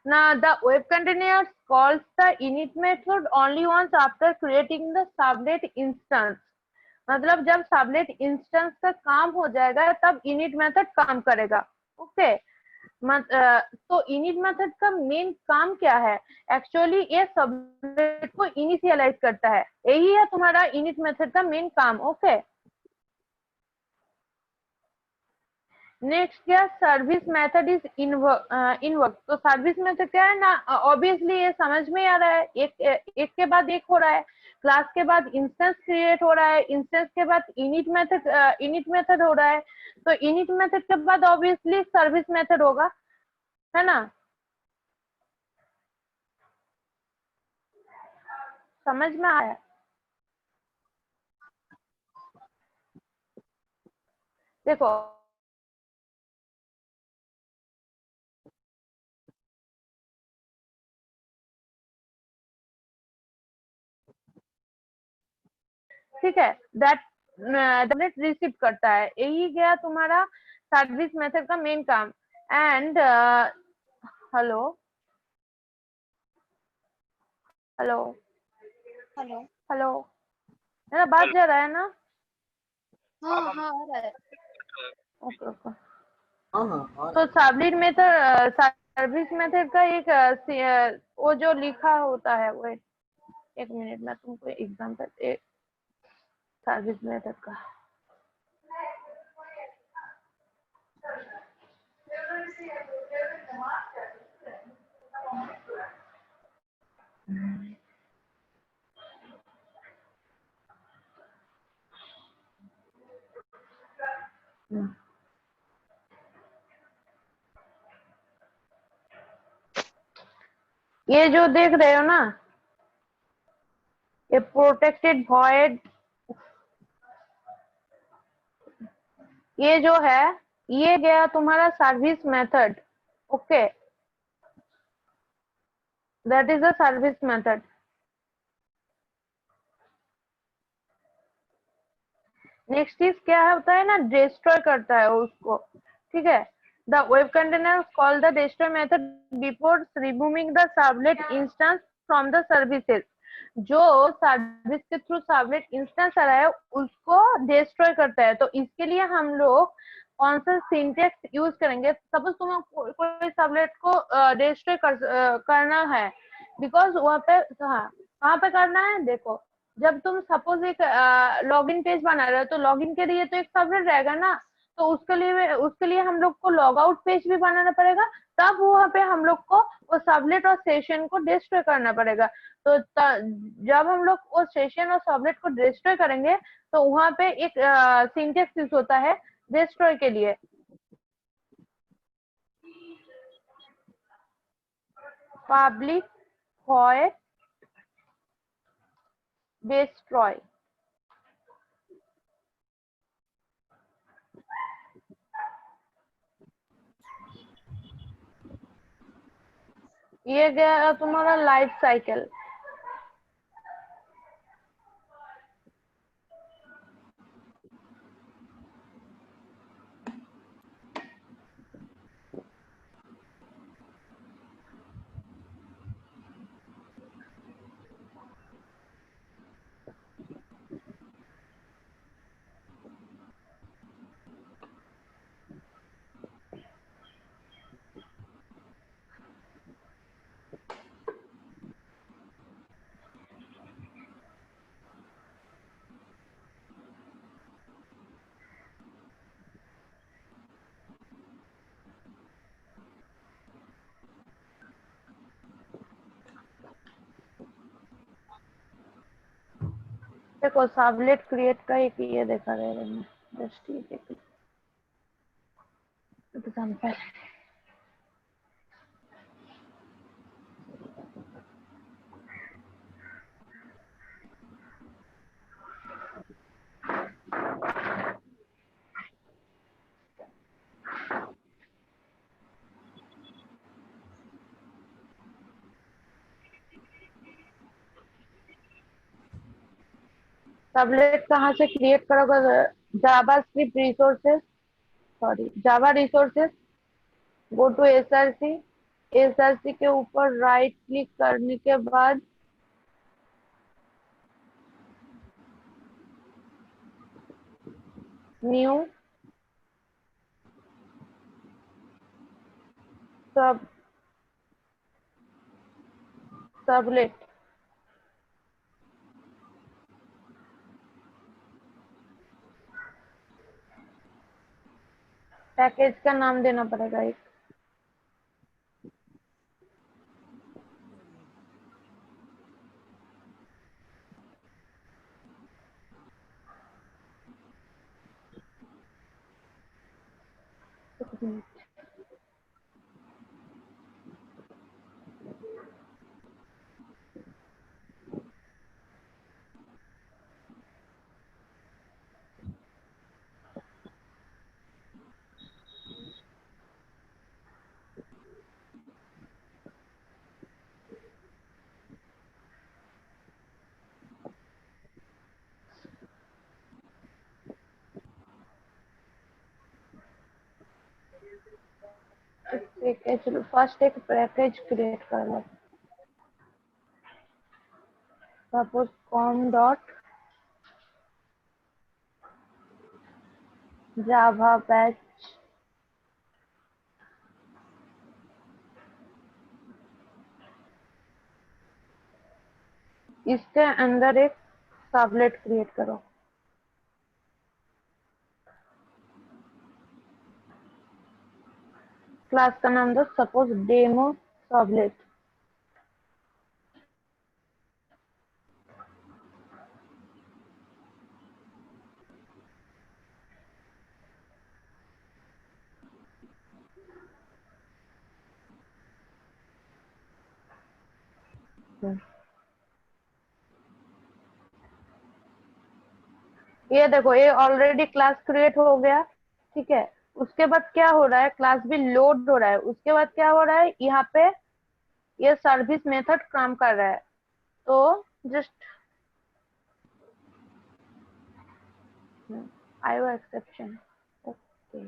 Now the web container calls the init method only once after creating the servlet instance. मतलब जब servlet instance का काम हो जाएगा तब init method काम करेगा, okay. तो इनिट मेथड का मेन काम क्या है, एक्चुअली ये सर्वलेट को इनिशियलाइज करता है, यही है तुम्हारा इनिट मेथड का मेन काम, ओके। नेक्स्ट क्या, सर्विस मेथड इज इनवर्क। तो सर्विस मेथड क्या है ना, ऑब्वियसली ये समझ में आ रहा है, एक के बाद एक हो रहा है। क्लास के बाद इंस्टेंस क्रिएट हो रहा है, इंस्टेंस के बाद इनिट मेथड हो रहा है, तो इनिट मेथड के बाद ऑब्वियसली सर्विस मेथड होगा, है ना? समझ में आया? देखो ठीक है, दैट रिसीव करता है, यही गया तुम्हारा सर्विस मेथड का मेन काम। And hello hello hello. Hello, मेरा बात जा रहा है ना? हाँ हाँ आ रहा है। Okay okay. हाँ हाँ तो सर्विस मेथड का एक वो जो लिखा होता है, वो एक मिनट में तुमको एग्जांपल सर्विस मेथड का। ये जो देख रहे हो ना, ये प्रोटेक्टेड वॉइड, ये जो है ये गया तुम्हारा service method. Okay, that is a service method. Next चीज क्या होता है ना, डिस्ट्रॉय करता है उसको, ठीक है। The web container call the destroy method before removing the servlet instance from the services. जो सर्विस के थ्रू सर्वलेट इंस्टेंस आ रहा है उसको डिस्ट्रॉय करता है। तो इसके लिए हम लोग कौन सा सिंटेक्स यूज करेंगे? सपोज तुम्हें कोई सर्वलेट को डिस्ट्रॉय करना है, बिकॉज वहाँ पे, हाँ कहाँ पे करना है, देखो जब तुम सपोज एक लॉगिन पेज बना रहे हो तो लॉगिन के लिए तो एक सर्वलेट रहेगा ना, तो उसके लिए हम लोग को लॉग आउट पेज भी बनाना पड़ेगा, तब वहाँ पे हम लोग को वो सर्वलेट और सेशन को डिस्ट्रॉय करना पड़ेगा। तो जब हम लोग वो सेशन और सर्वलेट को डिस्ट्रॉय करेंगे तो वहाँ पे एक सिंटेक्स यूज होता है डिस्ट्रॉय के लिए, पब्लिक वॉइड डिस्ट्रॉय। ये गया तुम्हारा लाइफ साइकिल। देखो सर्वलेट क्रिएट का एक ये देखा रहेगा मैं, जस्ट ये एग्जांपल। सर्वलेट कहाँ से क्रिएट करोगे? JavaScript resources, sorry Java resources, go to SRC, SRC के ऊपर राइट क्लिक करने के बाद न्यू सबलेट, पैकेज का नाम देना पड़ेगा एक। फर्स्ट एक पैकेज क्रिएट कर लो, suppose com dot Java batch, इसके अंदर एक सबलेट क्रिएट करो। क्लास का नाम दो सपोज डेमो सबलेट। ये देखो ये ऑलरेडी क्लास क्रिएट हो गया, ठीक है। उसके बाद क्या हो रहा है, क्लास भी लोड हो रहा है। उसके बाद क्या हो रहा है, यहाँ पे ये सर्विस मेथड काम कर रहा है। तो जस्ट IO एक्सेप्शन, ओके।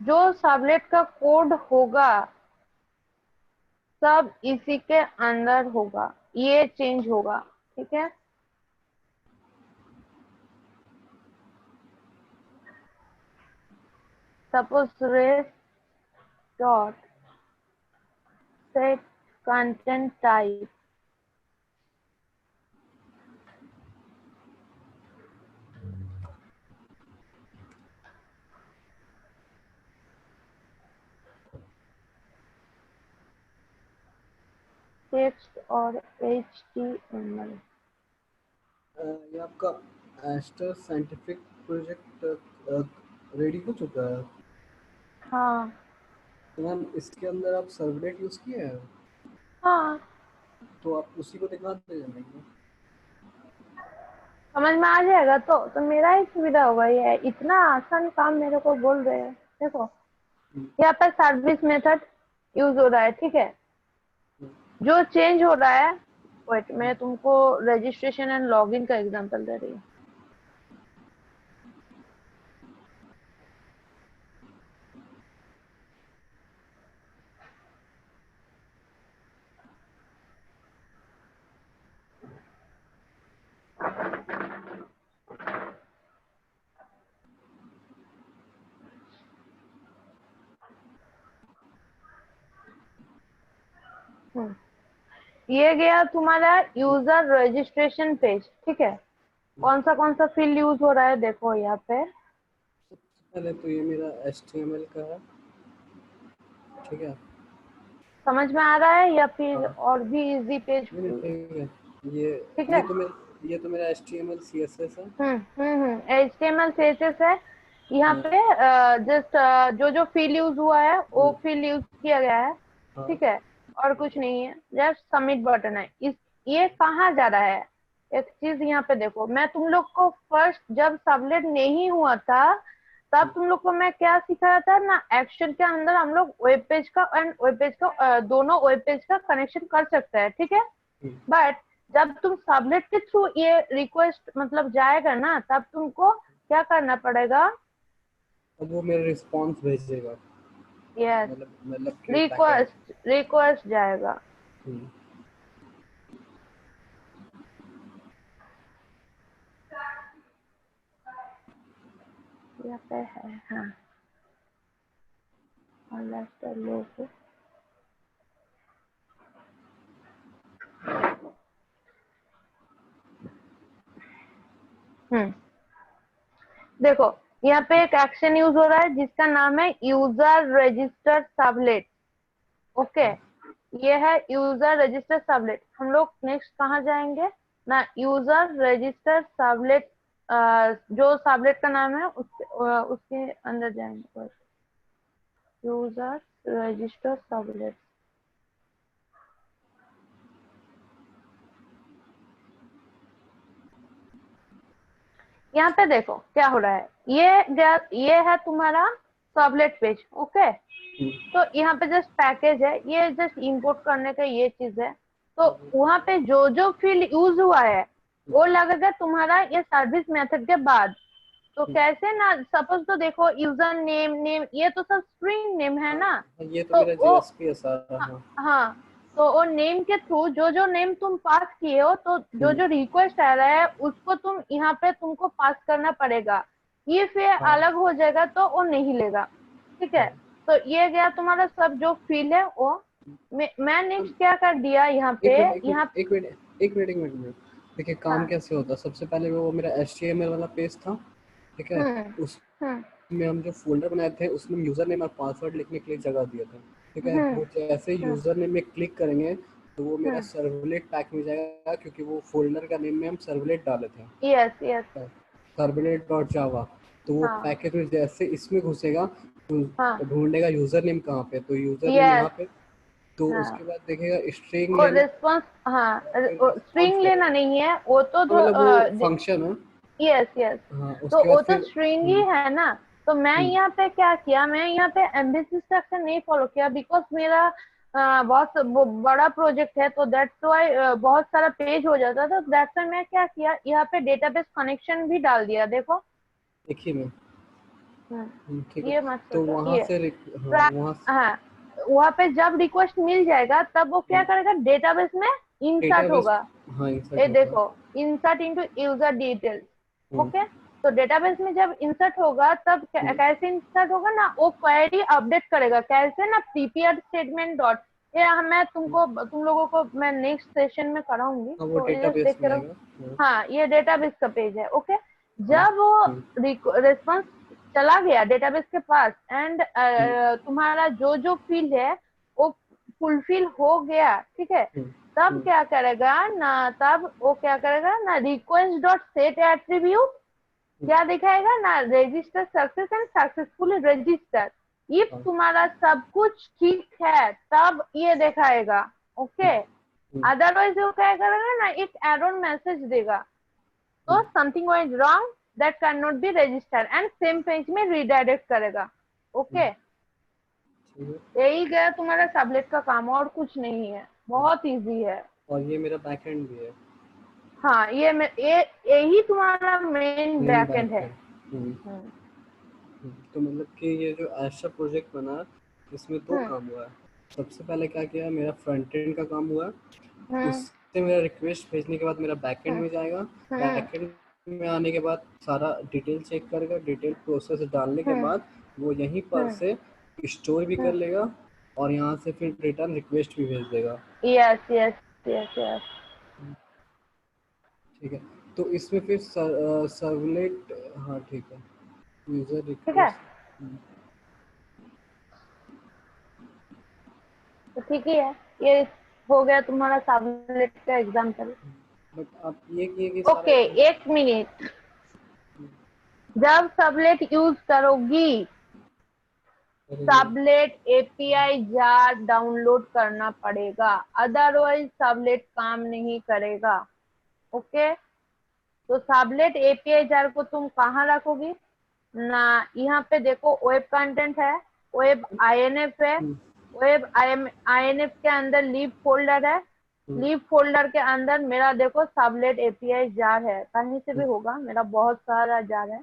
जो सबलेट का कोड होगा सब इसी के अंदर होगा, ये चेंज होगा, ठीक है। Suppose rest dot set content type, text और HTML। ये आपका एस्टर साइंटिफिक प्रोजेक्ट रेडी हो चुका है। हाँ तो मैम इसके अंदर आप सर्वलेट यूज किए हैं, हाँ, तो आप उसी को दिखा दे जाएंगे। समझ में आ जाएगा तो मेरा ही सुविधा होगा। ये इतना आसान काम मेरे को बोल रहे हैं। देखो यहाँ पर सर्विस मेथड यूज हो रहा है, ठीक है। जो चेंज हो रहा है, वेट मैं तुमको रजिस्ट्रेशन एंड लॉगिन का एग्जांपल दे रही हूँ। ये गया तुम्हारा यूजर रजिस्ट्रेशन पेज, ठीक है। कौन सा फील्ड यूज हो रहा है, देखो यहाँ पे। पहले तो ये मेरा HTML का है, ठीक है। समझ में आ रहा है या फिर हाँ। और भी इजी पेज? ठीक है, ये ठीक है। ये तो मेरा HTML CSS है। HTML CSS है। यहाँ पे जस्ट जो फील्ड यूज हुआ है वो फील्ड यूज किया गया है, ठीक है। और कुछ नहीं है, जस्ट सबमिट बटन है। ये कहाँ जा रहा है, एक चीज यहाँ पे देखो। मैं तुम लोग को फर्स्ट जब सबलेट नहीं हुआ था तब तुम लोग को मैं क्या सिखाया था ना, एक्शन के अंदर हम लोग वेब पेज का एंड वेब पेज का दोनों वेब पेज का कनेक्शन कर सकते हैं, ठीक है। बट जब तुम सबलेट के थ्रू ये रिक्वेस्ट मतलब जाएगा ना, तब तुमको क्या करना पड़ेगा, अब वो मेरा रिस्पांस भेजेगा। यस, मतलब रिक्वेस्ट जाएगा। यहाँ पे है, हाँ लोगो। देखो यहाँ पे एक एक्शन यूज हो रहा है जिसका नाम है यूजर रजिस्टर सबलेट, ओके। ये है यूजर रजिस्टर सबलेट। हम लोग नेक्स्ट कहाँ जाएंगे ना, यूजर रजिस्टर सबलेट, जो सबलेट का नाम है उसके अंदर जाएंगे। यूजर रजिस्टर सबलेट, यहाँ पे देखो क्या हो रहा है। ये है तुम्हारा सबलेट पेज। ओके, तो यहाँ पे जस्ट पैकेज है, ये जस्ट इंपोर्ट करने का ये चीज है। तो वहां पे जो जो फील्ड यूज हुआ है वो लगेगा तुम्हारा ये सर्विस मेथड के बाद। तो कैसे ना, सपोज तो देखो यूजर नेम ये तो सब स्ट्रिंग नेम है ना, ये तो तो मेरा वो जेएसपी है सारा। हाँ हाँ, तो वो नेम के थ्रू जो जो नेम तुम पास किए हो, तो जो जो रिक्वेस्ट आ रहा है उसको तुम यहाँ पे तुमको पास करना पड़ेगा। ये फिर हाँ। अलग हो जाएगा तो वो नहीं लेगा। ठीक है, तो ये गया तुम्हारा सब जो फील्ड है वो। मैं नेक्स्ट क्या कर दिया यहाँ पे, यहाँ एक मिनट। देखिए काम कैसे होता है। सबसे पहले वो मेरा HTML वाला पेज था, ठीक है। उसमें हम जो फोल्डर बनाए थे उसमें यूजर नेम और पासवर्ड लिखने के लिए जगह दिया था, ठीक है। वो जैसे यूजर नेम में क्लिक करेंगे तो वो मेरा सर्वलेट पैक में जाएगा, क्योंकि वो फोल्डर का नेम में हम सर्वलेट डाले थे, यस servlet.java। तो वो पैकेज में जैसे इसमें घुसेगा तो ढूंढेगा यूजर नेम कहाँ पे, तो यूजर नेम यहाँ पे। तो उसके बाद देखेगा स्ट्रिंग वो लेना, रिस्पांस, हाँ स्ट्रिंग लेना नहीं है वो तो मतलब वो फंक्शन है। यस हाँ, तो उसके वो बाद तो फिर स्ट्रिंग ही है ना। तो मैं यहाँ पे क्या किया, मैं यहाँ पे एमबीसी स्ट्रक्चर नहीं फॉलो किया, बिकॉज मेरा बहुत बड़ा प्रोजेक्ट है, तो दैट्स वाई बहुत सारा पेज हो जाता था। तो दैट्स वाई मैं क्या किया, यहाँ पे डेटाबेस कनेक्शन भी डाल दिया। देखो देखिए मैं ठीक ये है। मत तो सोचो, वहां ये से वहां हाँ, वहाँ पे जब रिक्वेस्ट मिल जाएगा तब वो क्या करेगा, डेटाबेस में इंसर्ट डेटाबेस, होगा। हाँ ये इंसर्ट होगा। देखो, insert into user details. Okay, तो डेटाबेस में जब इंसर्ट होगा तब कैसे इंसर्ट होगा ना, वो क्वेरी अपडेट करेगा कैसे ना, प्रीपेयर स्टेटमेंट डॉट, ये मैं तुम लोगों को मैं नेक्स्ट सेशन में कराऊंगी, हाँ, वो तो ये डेटाबेस देख में रहो। आएगा। हाँ, ये डेटाबेस का पेज है। ओके, जब वो रिस्पॉन्स चला गया डेटाबेस के पास एंड तुम्हारा जो जो फील्ड है वो फुलफिल हो गया, ठीक है, तब क्या करेगा ना, तब वो क्या करेगा ना, रिक्वेस्ट डॉट सेट एट्रीब्यूट क्या दिखाएगा ना, register success and successful register. If तुम्हारा सब कुछ ठीक है तब ये दिखाएगा। ओके, अदरवाइज वो क्या करेगा ना, एक एरर मैसेज देगा, तो something wise wrong that can not be register and same page में रिडायरेक्ट करेगा। ओके, यही गया तुम्हारा सबलेट का काम, और कुछ नहीं है, बहुत इजी है। और ये मेरा बैकएंड भी है। हाँ, यही तुम्हारा मेन बैकएंड है। तो मतलब कि ये जो ऐसा प्रोजेक्ट बना, इसमें दो काम हुआ है। सबसे पहले क्या किया, मेरा फ्रंट एंड का काम हुआ, उससे मेरा रिक्वेस्ट भेजने के बाद मेरा बैकएंड में जाएगा। बैकएंड में आने के बाद सारा डिटेल चेक करेगा, डिटेल प्रोसेस डालने के बाद वो यहीं पर से स्टोर भी कर लेगा और यहाँ से फिर रिटर्न रिक्वेस्ट भी भेज देगा। यस यस यस यस, ठीक है। तो इसमें फिर सर्वलेट, हाँ ठीक है, यूजर ठीक है, रिक्वेस्ट, तो ठीक ही है। ये हो गया तुम्हारा सबलेट का एग्जाम्पल। बट आप ये किए कि ओके, एक मिनट, जब सबलेट यूज करोगी सबलेट एपीआई जार डाउनलोड करना पड़ेगा, अदरवाइज सबलेट काम नहीं करेगा। ओके, तो सबलेट एपीआई जार को तुम कहाँ रखोगी ना, यहाँ पे देखो वेब कंटेंट है, वेब आईएनएफ है, वेब आईएनएफ के अंदर लीव फोल्डर है, लीव फोल्डर के अंदर मेरा देखो सबलेट एपीआई जार है, कहीं से भी होगा, मेरा बहुत सारा जार है।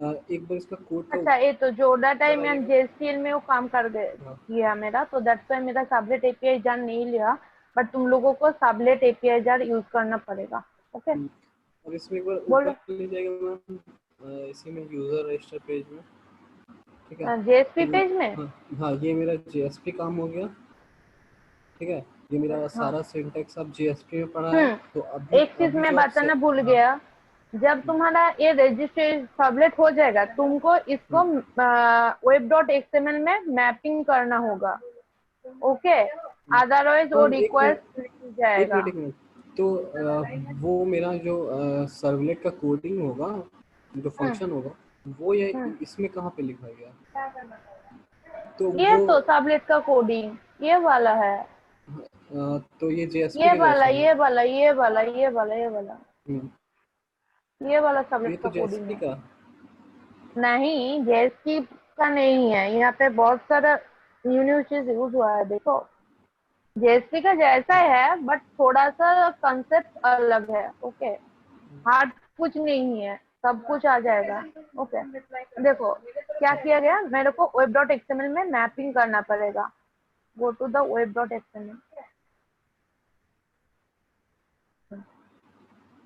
एक बार इसका कोड तो अच्छा, ये तो जोड़ा टाइम एंड जेएसपीएल में वो काम कर गया मेरा, तो दैट्स वाई मेरा सबलेट एपीआई जार नहीं लिया, बट तुम लोगों को सबलेट एपीआई जार यूज करना पड़ेगा। ओके, और इसमें एक बार ऊपर ले जाएगा मैम, इसी में यूजर रजिस्टर पेज में, ठीक है, जेएसपी पेज में। हाँ ये मेरा जेएसपी काम हो गया, ठीक है। ये मेरा हाँ। सारा सिंटेक्स अब जीएसटी में पढ़ा है। हम्म तो अभी एक चीज अभी मैं जो आप बताना भूल हाँ गया, जब तुम्हारा ये रजिस्ट्रेशन सबलेट हो जाएगा तुमको इसको वेब डॉट एक्सएमएल में मैपिंग करना होगा, ओके, अदरवाइज वो पर एक मिनट रिक्वेस्ट नहीं एक जाएगा। मिनट एक मिनट तो वो मेरा जो सर्वलेट का कोडिंग होगा, जो हम्म फंक्शन होगा, वो ये हम्म इसमें कहाँ पे लिखा गया? तो ये वो तो सबलेट का कोडिंग ये वाला है, तो ये जेएसपी ये के वाला जैसा है। ये वाला ये वाला ये वाला ये वाला हम्म, ये वाला तो ये सबलेट तो का कोडिंग जेएसपी है। का। नहीं जेएसपी का नहीं है, यहाँ पे बहुत सारा न्यू चीज यूज हुआ है, देखो जेएसपी का जैसा है बट थोड़ा सा कंसेप्ट अलग है, ओके, हार्ड कुछ नहीं है, सब कुछ आ जाएगा, ओके। देखो क्या किया गया, मेरे को वेब डॉट एक्सएमएल में मैपिंग करना पड़ेगा, go to the web dot XML.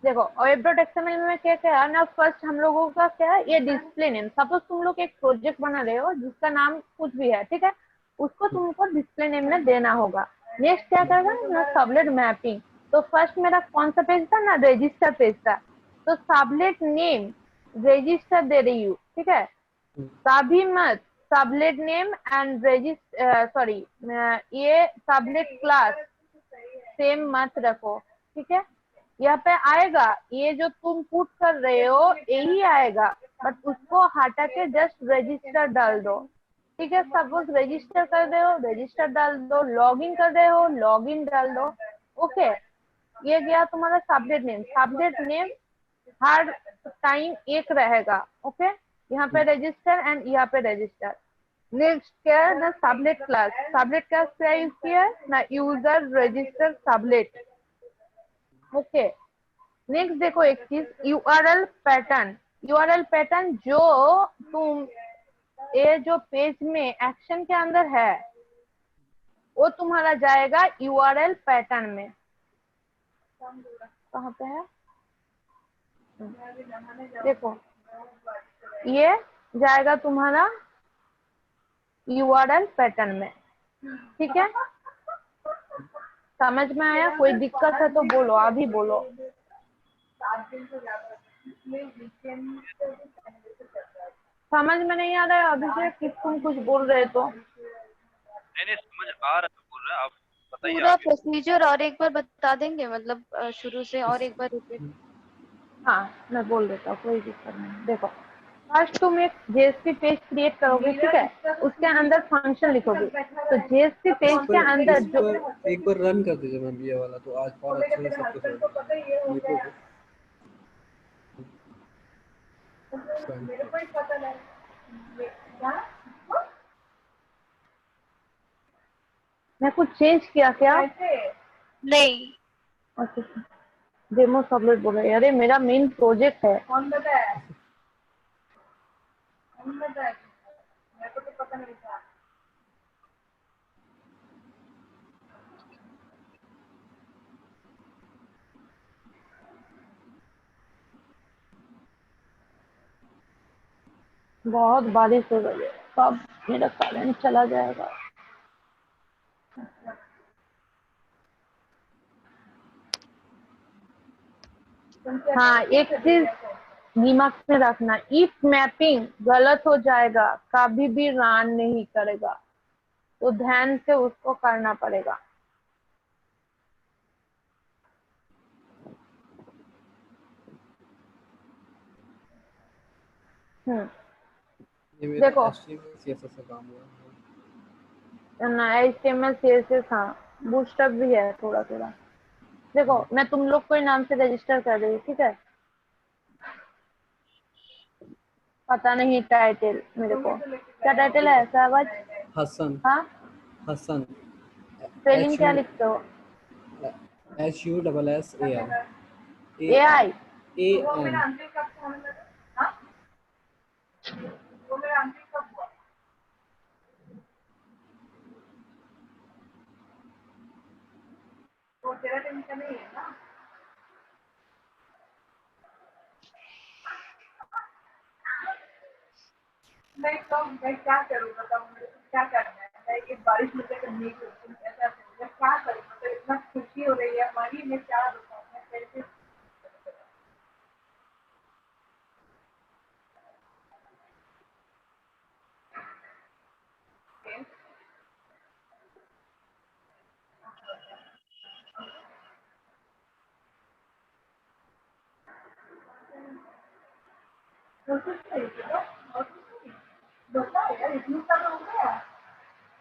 देखो वेब डॉट एक्सएमएल में क्या क्या है ना, फर्स्ट हम लोगों का क्या है, ये डिस्प्ले नेम, सपोज तुम लोग एक प्रोजेक्ट बना रहे हो जिसका नाम कुछ भी है, ठीक है, उसको तुमको डिस्प्ले नेम में देना होगा। नेक्स्ट क्या करेगा ना, सबलेट मैपिंग। तो फर्स्ट मेरा कौन सा पेज था ना, रजिस्टर पेज था, तो सबलेट नेम रजिस्टर दे रही हूँ, ठीक है, कभी मत sublet name and register sorry ये सबलेट क्लास सेम मत रखो, ठीक है, यहाँ पे आएगा ये जो तुम पुट कर रहे हो यही आएगा, बट उसको हटा के जस्ट रजिस्टर डाल दो, ठीक है, सपोज रजिस्टर कर रहे हो रजिस्टर डाल दो, लॉगिन कर रहे हो लॉगिन डाल दो, ओके। ये गया तुम्हारा सबलेट नेम हर टाइम एक रहेगा, ओके, यहाँ पे रजिस्टर एंड यहाँ पे रजिस्टर। नेक्स्ट क्या है ना, सबलेट क्लास क्या यूज किया है ना, user register sublet, okay. Next देखो एक चीज, यूआरएल पैटर्न जो तुम ये जो पेज में एक्शन के अंदर है वो तुम्हारा जाएगा यूआरएल पैटर्न में, कहाँ पे है देखो, ये जाएगा तुम्हारा यूआरएल पैटर्न में, ठीक है, समझ में आया? कोई दिक्कत है तो बोलो, अभी बोलो। 7 दिन तो ज्यादा इसमें वीकेंड को भी पहले से चल रहा है। समझ में नहीं आ रहा है अभिषेक कि तुम कुछ बोल रहे तो? नहीं नहीं समझ आ रहा है, बोल रहे हैं आप, बताइए पूरा आगे। प्रोसीजर और एक बार बता देंगे, मतलब शुरू से और एक बार रिपीट। हाँ मैं बोल देता हूँ, कोई दिक्कत नहीं। देखो फर्स्ट तुम एक जेएसपी पेज क्रिएट करोगे, ठीक है, उसके अंदर फंक्शन लिखोगे, तो जेएसपी पेज के अंदर इस जो पर एक बार रन कर दीजिए मैम ये वाला, तो आज और अच्छे से सब कुछ हो जाएगा। मेरे को ही पता नहीं क्या मैं कुछ चेंज किया क्या? नहीं, ओके, डेमो सबलेट बोल रहे, अरे मेरा मेन प्रोजेक्ट है। कौन बताया मेरे को तो पता नहीं था। बहुत बारिश हो रही है, कब मेरा करंट चला जाएगा। हाँ एक चीज दिमाग में रखना, इफ मैपिंग गलत हो जाएगा कभी भी रन नहीं करेगा, तो ध्यान से उसको करना पड़ेगा। ये मेरा देखो HTML CSS का काम हुआ। ना HTML CSS, हाँ बूस्टअप भी है थोड़ा थोड़ा। देखो मैं तुम लोग को नाम से रजिस्टर कर रही हूँ, ठीक है, पता नहीं टाइटल मेरे को क्या टाइटल है ऐसा आवाज। हसन हाँ हसन स्पेलिंग क्या लिखते हो? HUSSAN AI वो मेरा AN। अंतिम कब होने लगा? हाँ वो मेरा अंतिम कब हुआ? वो तेरा टेंशन नहीं है ना? मैं तो मैं क्या करूँ बताओ, मेरे को क्या करना है? मैं ये बारिश में करनी है, ऐसा क्या करूँ? मैं क्या करूँ? में 4 होता है कैसे बता यार इतनी सारा हो गया।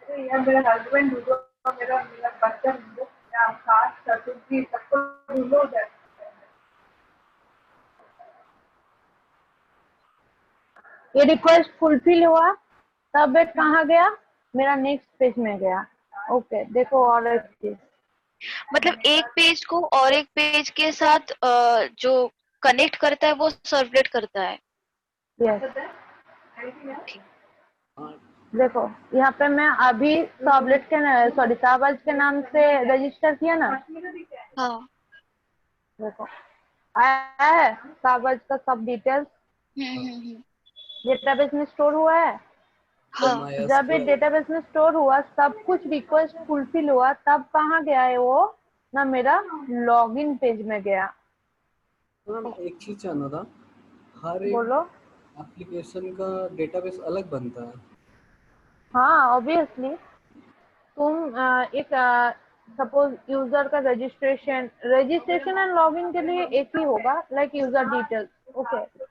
अरे यार मेरा हस्बैंड ढूंढो, मेरा मेरा बच्चा ढूंढो, मेरा सास ससुर जी सबको ढूंढो उधर। ये रिक्वेस्ट फुलफिल हुआ, तब ये कहाँ गया, मेरा नेक्स्ट पेज में गया। ओके देखो और एक चीज, मतलब एक पेज को और एक पेज के साथ जो कनेक्ट करता है वो सर्वलेट करता है। यस देखो यहाँ पे मैं अभी सबलेट के सॉरी शाहबाज के नाम से रजिस्टर किया ना, हाँ। देखो आया है शाहबाज का सब डिटेल्स डेटाबेस में स्टोर हुआ है। हाँ। जब ये डेटाबेस में स्टोर हुआ सब कुछ रिक्वेस्ट फुलफिल हुआ, तब कहाँ गया है वो, ना मेरा लॉगिन पेज में गया। एक चीज जानना था, हर एक बोलो। एप्लीकेशन का डेटाबेस अलग बनता है। हाँ ऑब्वियसली, तुम एक सपोज यूजर का रजिस्ट्रेशन एंड लॉगिन के लिए एक ही होगा, like user details, okay.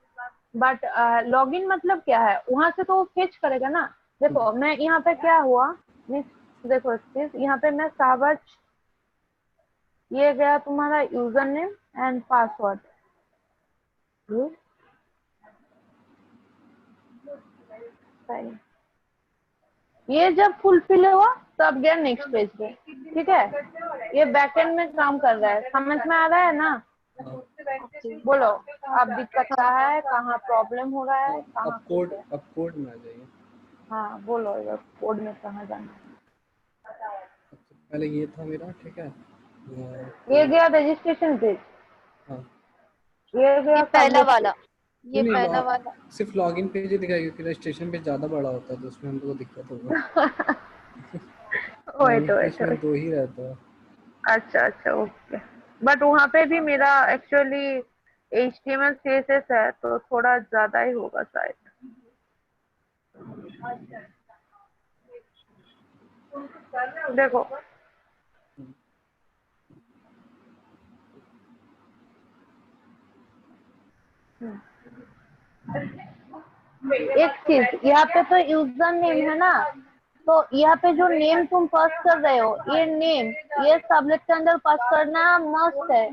But login मतलब क्या है, वहां से तो वो फेच करेगा ना। देखो मैं यहाँ पे क्या हुआ, देखो चीज यहाँ पे मैं शाहबाज, ये गया तुम्हारा यूजर नेम एंड पासवर्ड, ये जब फुलफिल हुआ तब गया नेक्स्ट पेज पे, ठीक है। ये बैकएंड में काम कर रहा है, समझ में आ रहा है ना। बोलो अब दिक्कत क्या है, कहाँ प्रॉब्लम हो रहा है, कहाँ अब कोड में आ जाइए। हाँ बोलो कोड में कहाँ जाना है। सबसे पहले ये था मेरा, ठीक है। ये गया रजिस्ट्रेशन पेज, हाँ ये गया ये पहला submit वाला, ये नहीं, पहला वाला। सिर्फ लॉगिन पेज ही दिखाएगा क्योंकि रजिस्ट्रेशन पेज ज्यादा बड़ा होता है तो उसमें हमको दिक्कत होगा। लॉगिन पेज में 2 ही रहता है। अच्छा ओके। बट वहाँ पे भी मेरा एक्चुअली HTML CSS है तो थोड़ा ज्यादा ही होगा शायद। देखो एक चीज, यहाँ पे तो यूजर नेम है ना, तो यहाँ पे जो नेम तुम पास कर रहे हो, ये नेम ये सबलेट के अंदर पास करना मस्ट है।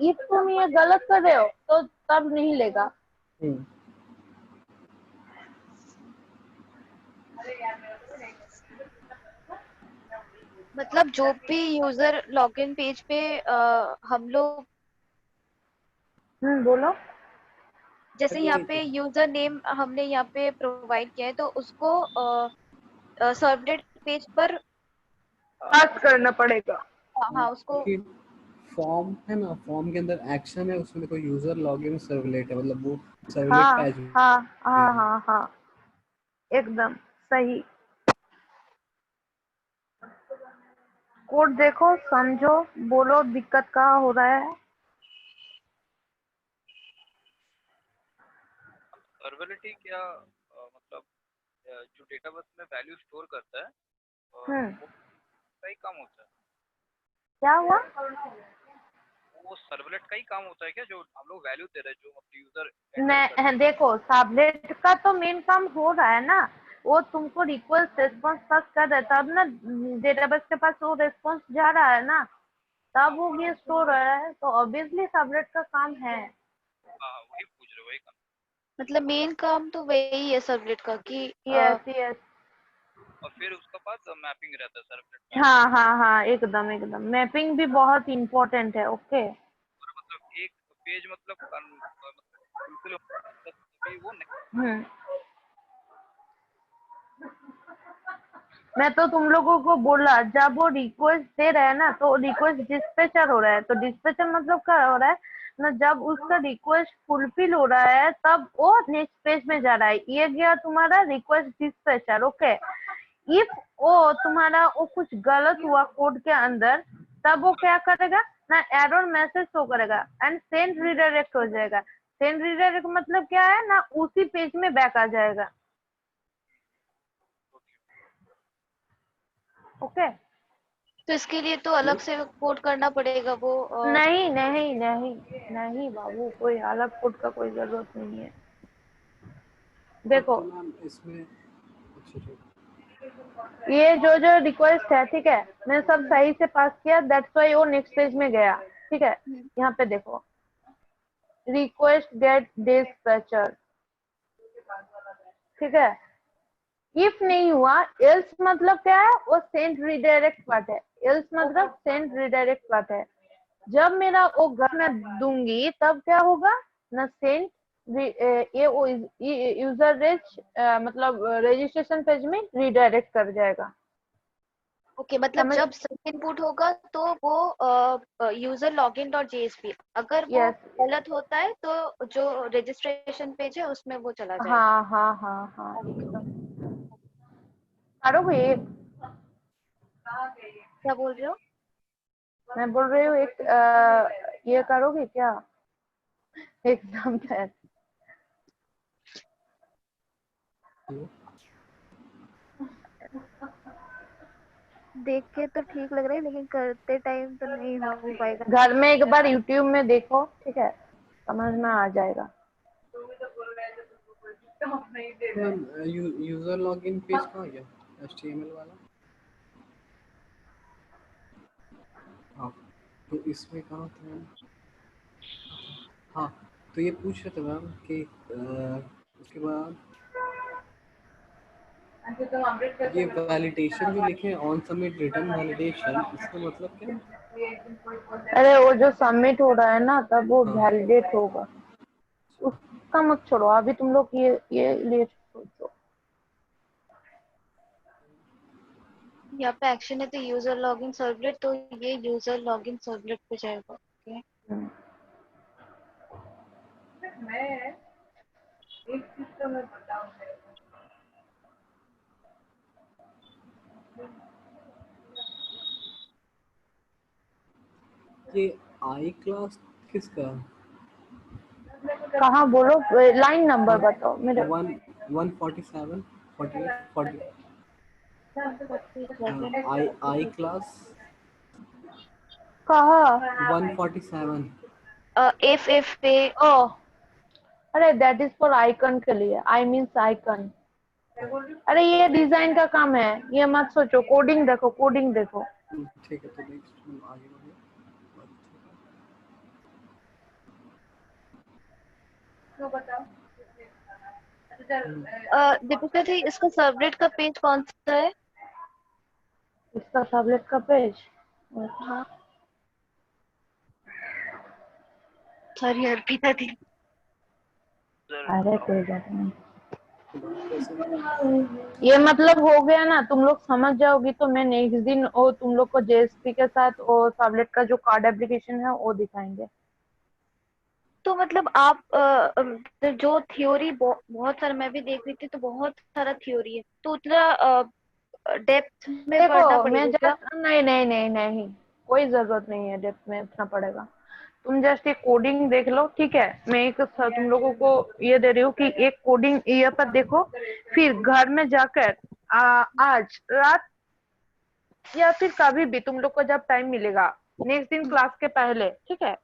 इफ तुम ये गलत कर रहे हो तो तब नहीं लेगा। मतलब जो भी यूजर लॉगिन पेज पे हम लोग, बोलो। जैसे यहाँ पे यूजर नेम हमने यहाँ पे प्रोवाइड किया है तो उसको सर्वलेट पेज पर पास करना पड़ेगा। हाँ उसको फॉर्म है ना, फॉर्म के अंदर एक्शन है, उसमें देखो यूजर लॉगिन सर्वलेट है, मतलब वो सर्वलेट पेज। हाँ एकदम सही। कोड देखो समझो, बोलो दिक्कत कहाँ हो रहा है। सर्वलिटी क्या मतलब जो डेटाबेस में वैल्यू स्टोर करता है वो का ही काम होता है। क्या हुआ? वो सर्वलेट का ही काम होता है क्या, जो हम लोग वैल्यू दे रहे हैं, जो यूजर नहीं देखो सबलेट का तो मेन काम हो रहा है ना, वो तुमको रिक्वेस्ट रेस्पॉन्स पास कर रहा है, तब ना डेटाबेस के पास वो रेस्पॉन्स जा रहा है ना, तब वो ये स्टोर हो रहा है, तो ऑब्वियसली सबलेट का काम है। वही पूछ रहे, वही काम। मतलब मेन काम तो वही है सर्वलेट का कि यस और फिर उसके बाद मैपिंग रहता है सर्वलेट। हाँ एकदम मैपिंग भी बहुत इम्पोर्टेंट है। ओके मतलब एक पेज मतलब बिल्कुल वो मैं तो तुम लोगों को बोला, जब वो रिक्वेस्ट दे रहा है ना तो रिक्वेस्ट डिस्पैचर हो रहा है, तो डिस्पैचर मतलब क्या हो रहा है ना, जब उसका रिक्वेस्ट फुलफिल हो रहा है तब वो नेक्स्ट पेज में जा रहा है। ये गया तुम्हारा रिक्वेस्ट डिस्पैचर। ओके इफ वो तुम्हारा वो कुछ गलत हुआ कोड के अंदर, तब वो क्या करेगा ना एरर मैसेज शो करेगा एंड सेंड रीडायरेक्ट हो जाएगा। सेंड रीडायरेक्ट मतलब क्या है ना, उसी पेज में बैक आ जाएगा। ओके तो इसके लिए तो अलग से कोड करना पड़ेगा वो नहीं नहीं नहीं नहीं बाबू, कोई अलग कोड का कोई जरूरत नहीं है। देखो तो मैम इसमें अच्छा ठीक ये जो रिक्वेस्ट है, ठीक है, मैंने सब सही से पास किया, दैट्स व्हाई वो नेक्स्ट पेज में गया। ठीक है, यहाँ पे देखो रिक्वेस्ट गेट डिस्पैचर, ठीक है। इफ नहीं हुआ, एल्स मतलब क्या है, वो सेंड रीडायरेक्ट पार्ट है। एल्स मतलब सेंड रीडायरेक्ट पार्ट है। जब मेरा वो घर में दूंगी तब क्या होगा ना, सेंड ये यूजर रेज मतलब रजिस्ट्रेशन पेज में रीडायरेक्ट कर जाएगा। ओके, मतलब समझ- जब इनपुट होगा तो वो यूजर लॉगिन डॉट जेएसपी, अगर वो Yes. गलत होता है तो जो रजिस्ट्रेशन पेज है उसमें वो चला जाएगा। हाँ हाँ हाँ हाँ एकदम। करोगे एक, क्या बोल रहे हो? मैं बोल रही हूँ एक ये करोगे क्या एग्जाम्पल? है। देख के तो ठीक लग रहा है लेकिन करते टाइम तो नहीं हो पाएगा। घर में एक बार यूट्यूब में देखो, ठीक है, समझ में आ जाएगा। मैम यूजर लॉगिन पेज कहाँ गया, HTML वाला? हाँ तो इसमें कहाँ था मैम? हाँ तो ये पूछ रहे थे मैम कि उसके बाद ये वैलिडेशन जो लिखे हैं ऑन सबमिट रिटर्न वैलिडेशन, इसका मतलब क्या है? अरे वो जो सबमिट हो रहा है ना, तब वो हाँ। वैलिडेट होगा, उसका मत छोड़ो अभी, तुम लोग ये लिए सोचो। यहाँ पे एक्शन है तो यूजर लॉगिन सर्वलेट, तो ये यूजर लॉगिन सर्वलेट पे जाएगा। ओके, मैं एक चीज तो मैं बताऊंगा, ये आई क्लास किसका है? कहाँ बोलो, लाइन नंबर बताओ मेरे। 147 40 आई क्लास कहाँ? 147। एफ पे ओ अरे दैट इज फॉर आइकन के लिए, आई मीन्स आइकन। अरे ये डिजाइन का काम है, ये मत सोचो, कोडिंग देखो, कोडिंग देखो। ठीक है तो नेक्स्ट हम आगे बढ़े। तो बताओ। दीपिका थी, इसका सर्वलेट का पेज कौन सा है? इसका सबलेट का पेज, हाँ सॉरी अर्पिता थी। अरे कोई बात नहीं, ये मतलब हो गया ना, तुम लोग समझ जाओगी तो मैं नेक्स्ट दिन वो तुम लोग को जेएसपी के साथ वो सबलेट का जो कार्ड एप्लीकेशन है वो दिखाएंगे। तो मतलब आप जो थ्योरी बहुत सारा मैं भी देख रही थी, तो बहुत सारा थ्योरी है, तो उतना डेप्थ में पढ़ना देखो मैं पड़ेगा क्या? जस्ट नहीं नहीं नहीं नहीं, कोई जरूरत नहीं है डेप्थ में इतना पड़ेगा। तुम जस्ट एक कोडिंग देख लो, ठीक है, मैं एक तुम लोगों को ये दे रही हूँ कि एक कोडिंग ये पर देखो, फिर घर में जाकर आज रात या फिर कभी भी तुम लोग को जब टाइम मिलेगा, नेक्स्ट दिन क्लास के पहले, ठीक है,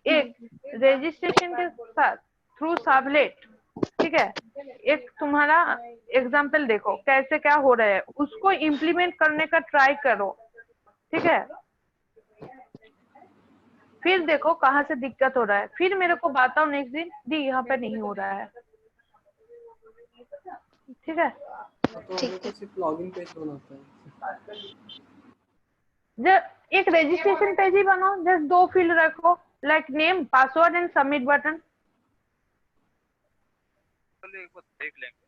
एक रजिस्ट्रेशन के साथ थ्रू सबलेट, ठीक है, एक तुम्हारा एग्जाम्पल देखो कैसे क्या हो रहा है, उसको इम्प्लीमेंट करने का ट्राई करो, ठीक है। फिर देखो कहाँ से दिक्कत हो रहा है, फिर मेरे को बताओ नेक्स्ट दिन, दी यहाँ पे नहीं हो रहा है, ठीक है। तो हम लोग को सिर्फ लॉगिन पेज बनाता है। जब एक रजिस्ट्रेशन पेज ही बनाओ, जस्ट 2 फील्ड रखो, like name, password and submit button. चलो एक बार देख लेंगे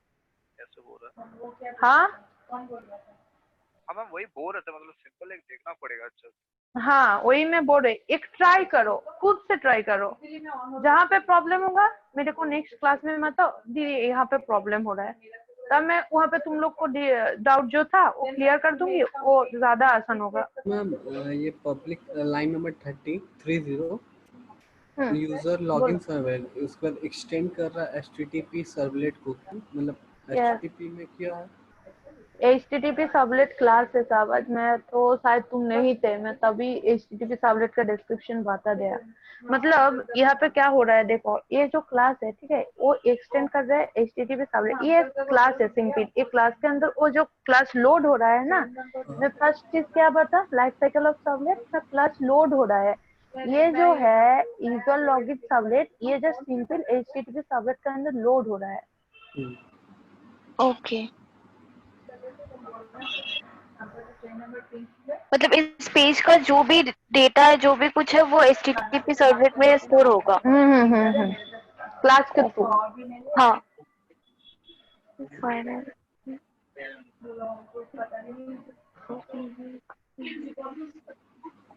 कैसे हो रहा है। हाँ हाँ मैम वही बोल रहे थे, मतलब सिंपल एक देखना पड़ेगा अच्छा से। हाँ वही मैं बोल रही, एक ट्राई करो, खुद से ट्राई करो, जहाँ पे प्रॉब्लम होगा मेरे को नेक्स्ट क्लास में बताओ, दीदी यहाँ पे प्रॉब्लम हो रहा है, तब मैं वहाँ पे तुम लोग को डाउट जो था वो क्लियर कर दूंगी, वो ज्यादा आसान होगा। मैम ये पब्लिक लाइन नंबर 30 यूजर बोलो। लॉगिन सर्वर, उसके बाद एक्सटेंड कर रहा है HTTP सर्वलेट को, मतलब यस, HTTP में क्या है? HTTP सर्वलेट क्लास है साहब। आज मैं तो शायद तुम नहीं थे, मैं तभी HTTP सर्वलेट का डिस्क्रिप्शन बता दिया। मतलब यहाँ पे क्या हो रहा है, देखो ये जो क्लास है, ठीक है, वो एक्सटेंड कर रहा है HTTP सर्वलेट। ये क्लास है सिंपल, ये क्लास के अंदर वो जो क्लास लोड हो रहा है ना, मैं फर्स्ट चीज क्या बता, लाइफ साइकिल ऑफ सर्वलेट का क्लास लोड हो रहा है। ये जो है यूजर लॉगिन सर्वलेट, ये जस्ट सिंपल HTTP सर्वलेट के अंदर लोड हो रहा है। ओके, मतलब इस पेज का जो भी डेटा है, जो भी कुछ है, वो HTTP सर्वलेट में स्टोर होगा। क्लास के थ्रू। हाँ, फाइनल।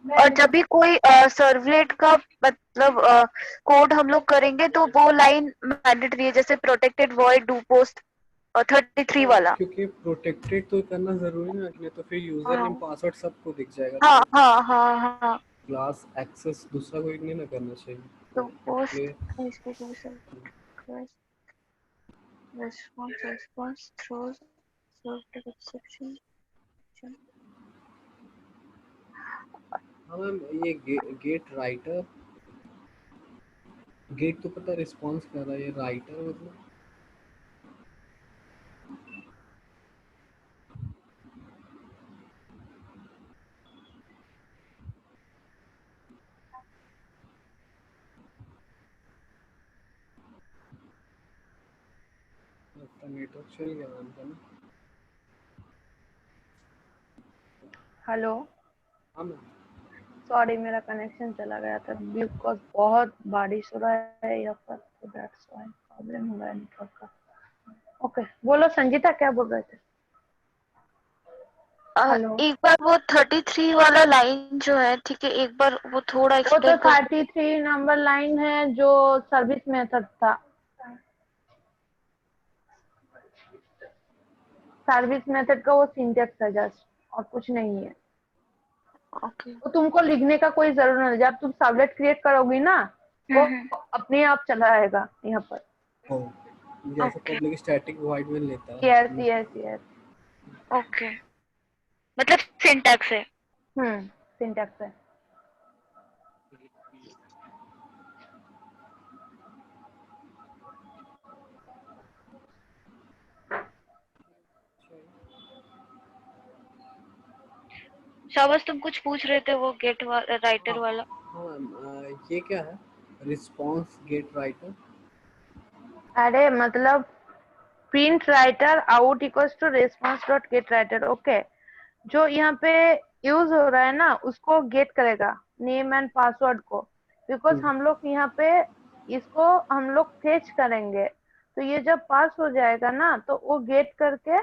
और जब भी कोई सर्वलेट का मतलब कोड हम लोग करेंगे तो वो लाइन मैंडेटरी है, जैसे प्रोटेक्टेड वॉइड डू पोस्ट 33 वाला। क्योंकि प्रोटेक्टेड तो करना जरूरी है, नहीं तो फिर यूजर नेम पासवर्ड सबको दिख जाएगा। हाँ हाँ हाँ हाँ, क्लास एक्सेस दूसरा कोई नहीं ना करना चाहिए। तो पोस्ट इसलिए response throws served exception। हाँ मैम, ये गेट राइटर, गेट तो पता रिस्पॉन्स कर रहा है, ये राइटर मतलब नेटवर्क चल गया मैम का ना। हेलो, हाँ मैम। सॉरी मेरा कनेक्शन चला गया था बिकॉज बहुत बारिश हो रहा है यहाँ पर, तो दैट्स व्हाई प्रॉब्लम हो रहा है नेटवर्क का। ओके, बोलो संजीता, क्या बोल रहे थे? हेलो, एक बार वो 33 वाला लाइन जो है, ठीक है, एक बार वो थोड़ा वो तो एक्सप्लेन कर। 33 नंबर लाइन है जो सर्विस मेथड था। सर्विस मेथड का वो सिंटेक्स है जस्ट, और कुछ नहीं है। ओके, तो तुमको लिखने का कोई जरूरत नहीं, जब तुम सर्वलेट क्रिएट करोगी ना, वो अपने आप चला आएगा यहाँ पर। ओ, जैसे पब्लिक स्टैटिक वॉइड में लेता है। यस यस यस, ओके, मतलब सिंटैक्स है। सिंटेक्स है। शाबाश, तुम कुछ पूछ रहे थे वो गेट राइटर वाला। हाँ मैम, ये क्या है रिस्पॉन्स गेट राइटर? अरे मतलब print writer out equals to response dot get writer. Okay, जो यहाँ पे यूज हो रहा है ना, उसको गेट करेगा नेम एंड पासवर्ड को, बिकॉज हम लोग यहाँ पे इसको हम लोग फेच करेंगे। तो ये जब पास हो जाएगा ना, तो वो गेट करके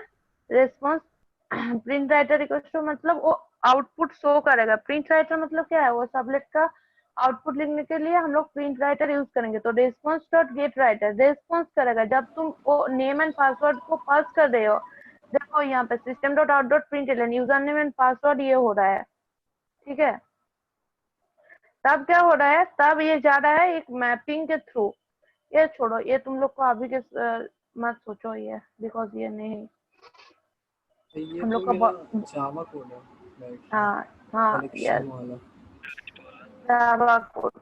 response print writer equals to, मतलब वो आउटपुट शो करेगा। प्रिंट राइटर मतलब क्या है, वो सबलेट का आउटपुट लिखने के लिए हम लोग प्रिंट राइटर यूज करेंगे। तो response dot get writer response करेगा जब तुम वो नेम एंड पासवर्ड को पास कर रहे हो। देखो यहाँ पे system dot out dot println user name and password ये हो रहा है, ठीक है। तब क्या हो रहा है, तब ये जा रहा है एक मैपिंग के थ्रू। ये छोड़ो, ये तुम लोग को अभी के मत सोचो ये, बिकॉज ये नहीं ये हम तो लोग का मेरा जावा कोड है, राइट? हाँ हाँ यस, कलेक्शन वाला। Java code.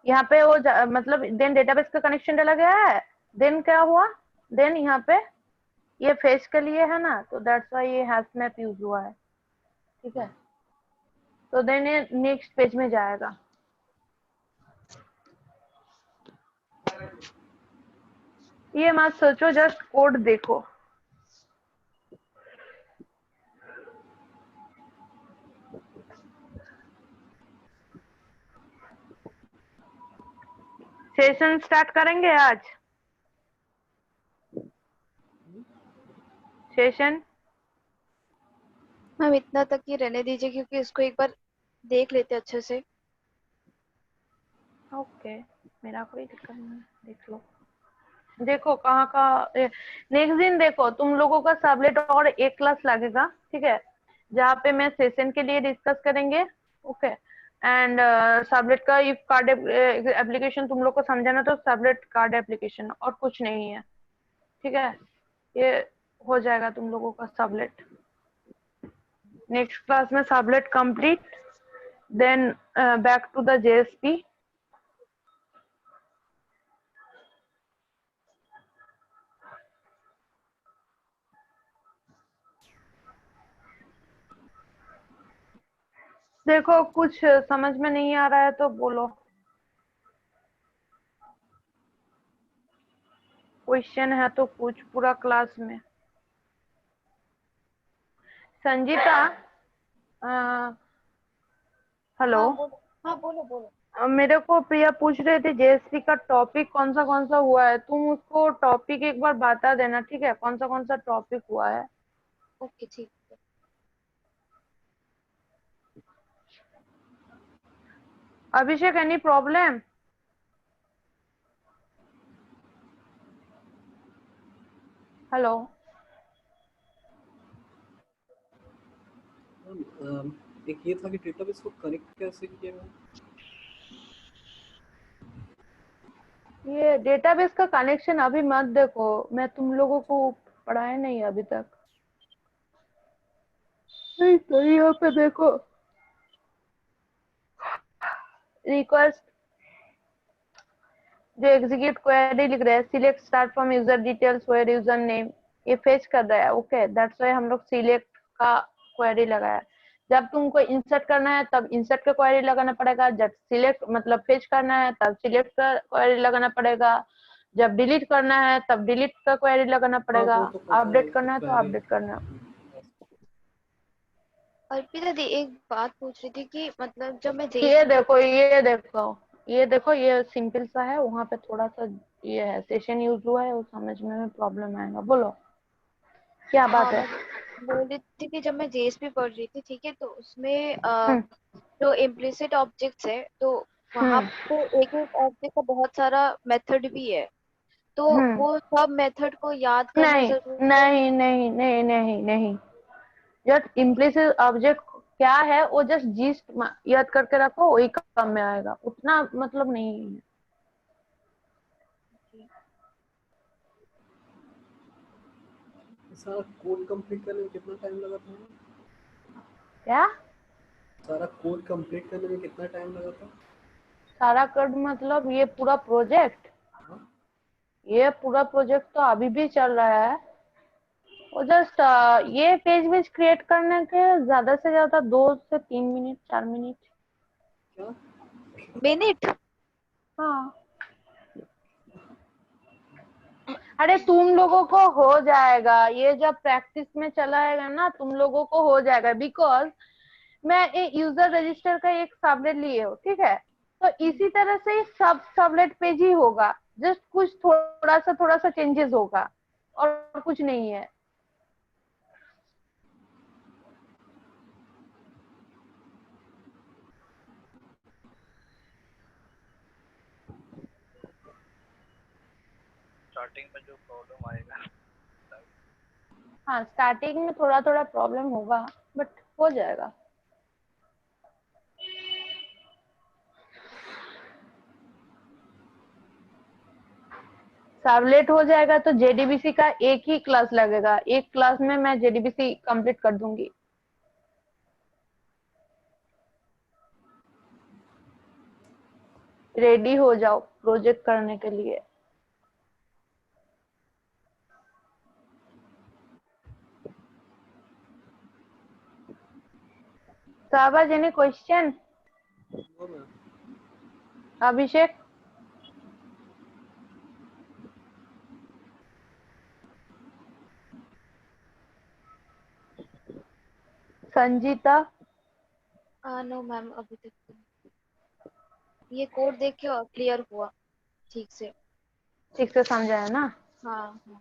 यहाँ पे वो मतलब देन डेटाबेस का कनेक्शन डाला गया है। देन क्या हुआ, देन यहाँ पे ये फेच के लिए है ना, तो दैट्स व्हाई ये हैश मैप यूज हुआ है, ठीक है। तो देन ये नेक्स्ट पेज में जाएगा। ये मत सोचो, जस्ट कोड देखो। सेशन स्टार्ट करेंगे आज, सेशन। मैम इतना तक ही रहने दीजिए, क्योंकि इसको एक बार देख लेते अच्छे से। ओके, मेरा कोई दिक्कत नहीं, देख लो। देखो कहाँ का नेक्स्ट दिन देखो तुम लोगों का सबलेट और एक क्लास लगेगा, ठीक है, जहाँ पे मैं सेशन के लिए डिस्कस करेंगे। ओके, एंड सबलेट का इफ कार्ड एप्लीकेशन तुम लोग को समझाना तो सबलेट कार्ड एप्लीकेशन और कुछ नहीं है, ठीक है। ये हो जाएगा तुम लोगों का सबलेट। नेक्स्ट क्लास में servlet complete, then back to the JSP. देखो कुछ समझ में नहीं आ रहा है तो बोलो, क्वेश्चन है तो पूछ पूरा क्लास में। संजीता, हेलो। हाँ बोलो, हाँ बोलो बोलो। मेरे को प्रिया पूछ रहे थे जेएसपी का टॉपिक कौन सा हुआ है, तुम उसको टॉपिक एक बार बता देना, ठीक है, कौन सा टॉपिक हुआ है। ओके ठीक है। अभिषेक, एनी प्रॉब्लम? हेलो। एक ये था कि डेटाबेस को कनेक्ट कैसे किया गया? ये डेटाबेस का कनेक्शन अभी मत देखो, मैं तुम लोगों को पढ़ाया नहीं अभी तक। नहीं तो यहाँ पे देखो, रिक्वेस्ट जो एग्जीक्यूट क्वेरी लिख रहे हैं, select start from user details where user name, ये फेच कर रहा है। ओके, दैट्स व्हाई हम लोग सिलेक्ट का क्वेरी लगाया। जब तुमको इंसर्ट करना है तब इंसर्ट का क्वेरी लगाना पड़ेगा, जब सिलेक्ट मतलब फेच करना है तब सिलेक्ट का क्वेरी लगाना पड़ेगा, जब डिलीट करना है तब डिलीट का क्वेरी लगाना पड़ेगा, वो तो पता अपडेट करना है तो पहले अपडेट करना। अर्पिता दी एक बात पूछ रही थी कि मतलब जब मैं ये देखो ये सिंपल सा है, वहां पे थोड़ा सा ये है सेशन यूज हुआ है, वो समझने में प्रॉब्लम आएगा। बोलो क्या बात हाँ है। मैं बोल रही थी कि जब मैं जेएसपी पढ़ रही थी, ठीक है, तो उसमें हम्म जो इम्प्लिसिट ऑब्जेक्ट्स है तो वहां हम्म पे एक एक ऑब्जेक्ट का बहुत सारा मेथड भी है, तो हम्म वो सब मेथड को याद करना नहीं जरूरी है। नहीं नहीं नहीं नहीं नहीं, जस्ट इम्प्लिसिट ऑब्जेक्ट क्या है वो जस्ट जिस्ट याद करके रखो, वही काम में आएगा, उतना मतलब नहीं है। सारा कोड कंप्लीट करने में कितना टाइम लगा था? क्या सारा कोड कंप्लीट करने में कितना टाइम लगा था? सारा कोड मतलब ये पूरा प्रोजेक्ट? हाँ? ये पूरा प्रोजेक्ट तो अभी भी चल रहा है, वो जस्ट ये पेज क्रिएट करने के ज्यादा से ज्यादा 2 से 3 मिनट 4 मिनट। क्या? मिनट? हाँ, अरे तुम लोगों को हो जाएगा, ये जब प्रैक्टिस में चला है ना तुम लोगों को हो जाएगा, बिकॉज मैं एक यूजर रजिस्टर का एक सबलेट लिए हो, ठीक है, तो इसी तरह से सब सबलेट पेज ही होगा, जस्ट कुछ थोड़ा सा चेंजेस होगा और कुछ नहीं है। स्टार्टिंग में जो प्रॉब्लम आएगा। हाँ, स्टार्टिंग में थोड़ा प्रॉब्लम होगा बट हो जाएगा। सबलेट हो जाएगा तो जेडीबीसी का एक ही क्लास लगेगा, एक क्लास में मैं जेडीबीसी कंप्लीट कर दूंगी। रेडी हो जाओ प्रोजेक्ट करने के लिए। Shahbaz, any question? वो मैं अभिषेक? संजीता? नो मैम, अभी तक तो नहीं। ये कोड देख के क्लियर हुआ ठीक से। ठीक से समझा है ना? हाँ हाँ।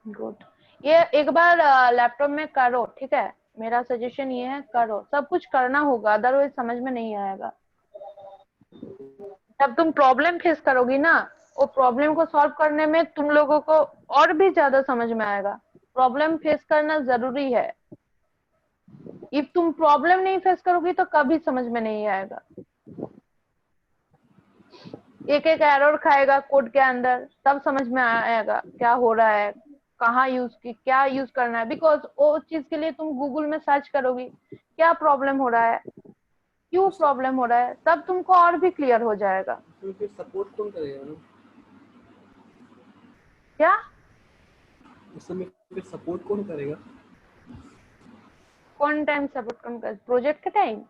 गुड। ये एक बार लैपटॉप में करो, ठीक है, मेरा सजेशन ये है करो, सब कुछ करना होगा, अदरवाइज समझ में नहीं आएगा। जब तुम प्रॉब्लम फेस करोगी ना वो प्रॉब्लम को सॉल्व करने में तुम लोगों को और भी ज्यादा समझ में आएगा। प्रॉब्लम फेस करना जरूरी है। इफ तुम प्रॉब्लम नहीं फेस करोगी तो कभी समझ में नहीं आएगा। एक एक एरर खाएगा कोड के अंदर, तब समझ में आएगा क्या हो रहा है, कहाँ यूज की क्या यूज करना है। बिकॉज वो चीज के लिए तुम गूगल में सर्च करोगी क्या प्रॉब्लम हो रहा है, क्यों प्रॉब्लम हो रहा है, तब तुमको और भी क्लियर हो जाएगा। तो फिर सपोर्ट कौन करेगा ना? क्या उस समय फिर सपोर्ट कौन करेगा? कौन टाइम सपोर्ट कौन कर, प्रोजेक्ट के टाइम?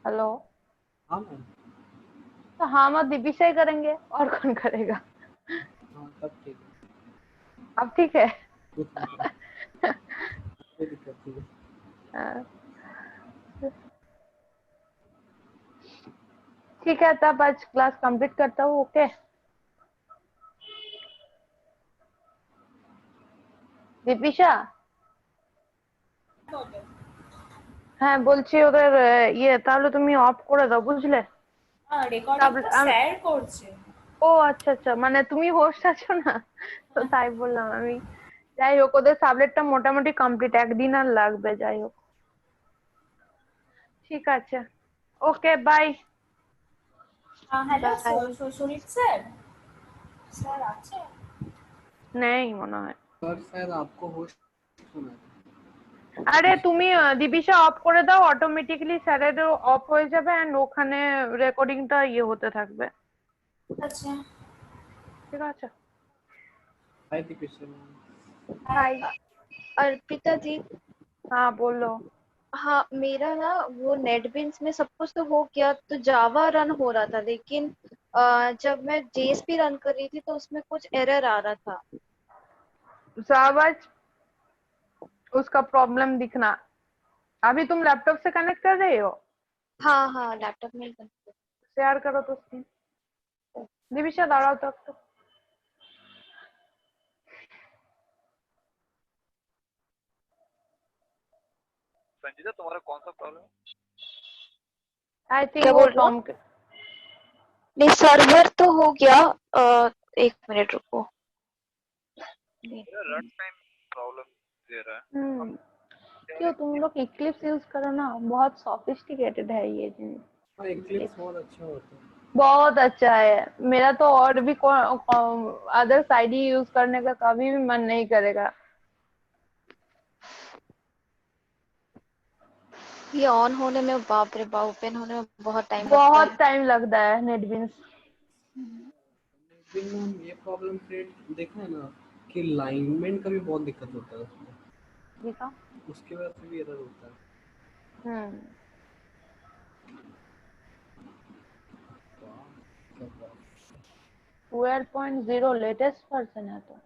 हेलो। हाँ मैम। तो हम और दिपिशा ही करेंगे, और कौन करेगा? हाँ तब ठीक है, अब ठीक है। कोई दिक्कत नहीं है। हाँ, ठीक है, तब आज क्लास कंप्लीट करता हूँ। ओके দীপিশা, হ্যাঁ বলছি ওদের ইয়ে তাহলে তুমি অফ করে দাও, বুঝলে? রেকর্ডিং তারপরে তো স্যার করছে। ও আচ্ছা আচ্ছা, মানে তুমি হোস্ট আছো না, তো তাই বললাম আমি। যাই হোক, ওদের সাবজেক্টটা মোটামুটি কমপ্লিট, একদিন আর লাগবে। যাই হোক, ঠিক আছে, okay bye. Hello bye. Sunit sir, sir আছে? নেই মনে হয়। सर शायद आपको होस्ट होना है। আরে তুমি দীপিশা অফ করে দাও, অটোমেটিক্যালি স্যারেরও অফ হয়ে যাবে এন্ড ওখানে রেকর্ডিংটা ইয়ে হতে থাকবে। আচ্ছা। ঠিক আছে, हाय दीपेश। বাই। अर्पिता जी। हाँ बोलो। हाँ, मेरा ना वो नेटबिन्स में सब कुछ तो हो गया, तो जावा रन हो रहा था, लेकिन जब मैं जेएसपी रन कर रही थी तो उसमें कुछ एरर आ रहा था। जावाज उसका प्रॉब्लम दिखना। अभी तुम लैपटॉप से कनेक्ट कर रहे हो? हाँ हाँ, लैपटॉप में ही कर। शेयर करो तो स्क्रीन। दिविशा दाঁড়াও तो একটু। संजीदा तुम्हारा कौन सा प्रॉब्लम है? आई थिंक क्या वो बोल रहे हो? टॉम के। नहीं, सर्वर तो हो गया। एक मिनट रुको। मेरा रन टाइम प्रॉब्लम दे रहा है। क्यों तुम लोग इक्लिप्स यूज करो ना, बहुत सोफिस्टिकेटेड है ये चीज। हाँ एक्लिप्स बहुत अच्छा होता है। बहुत अच्छा है। मेरा तो और भी अदर साइड ही यूज करने का कभी भी मन नहीं करेगा। ये ऑन होने में, बाप रे बाप, ओपन होने में बहुत टाइम लगता बहुत है। टाइम लगता है नेटबिन्स। लेकिन मैम ये प्रॉब्लम क्रिएट देखा है ना कि लाइनमेंट का भी बहुत दिक्कत होता है उसमें, दिखा। उसकी वजह से भी एरर होता है। 12.0 लेटेस्ट वर्जन है तो।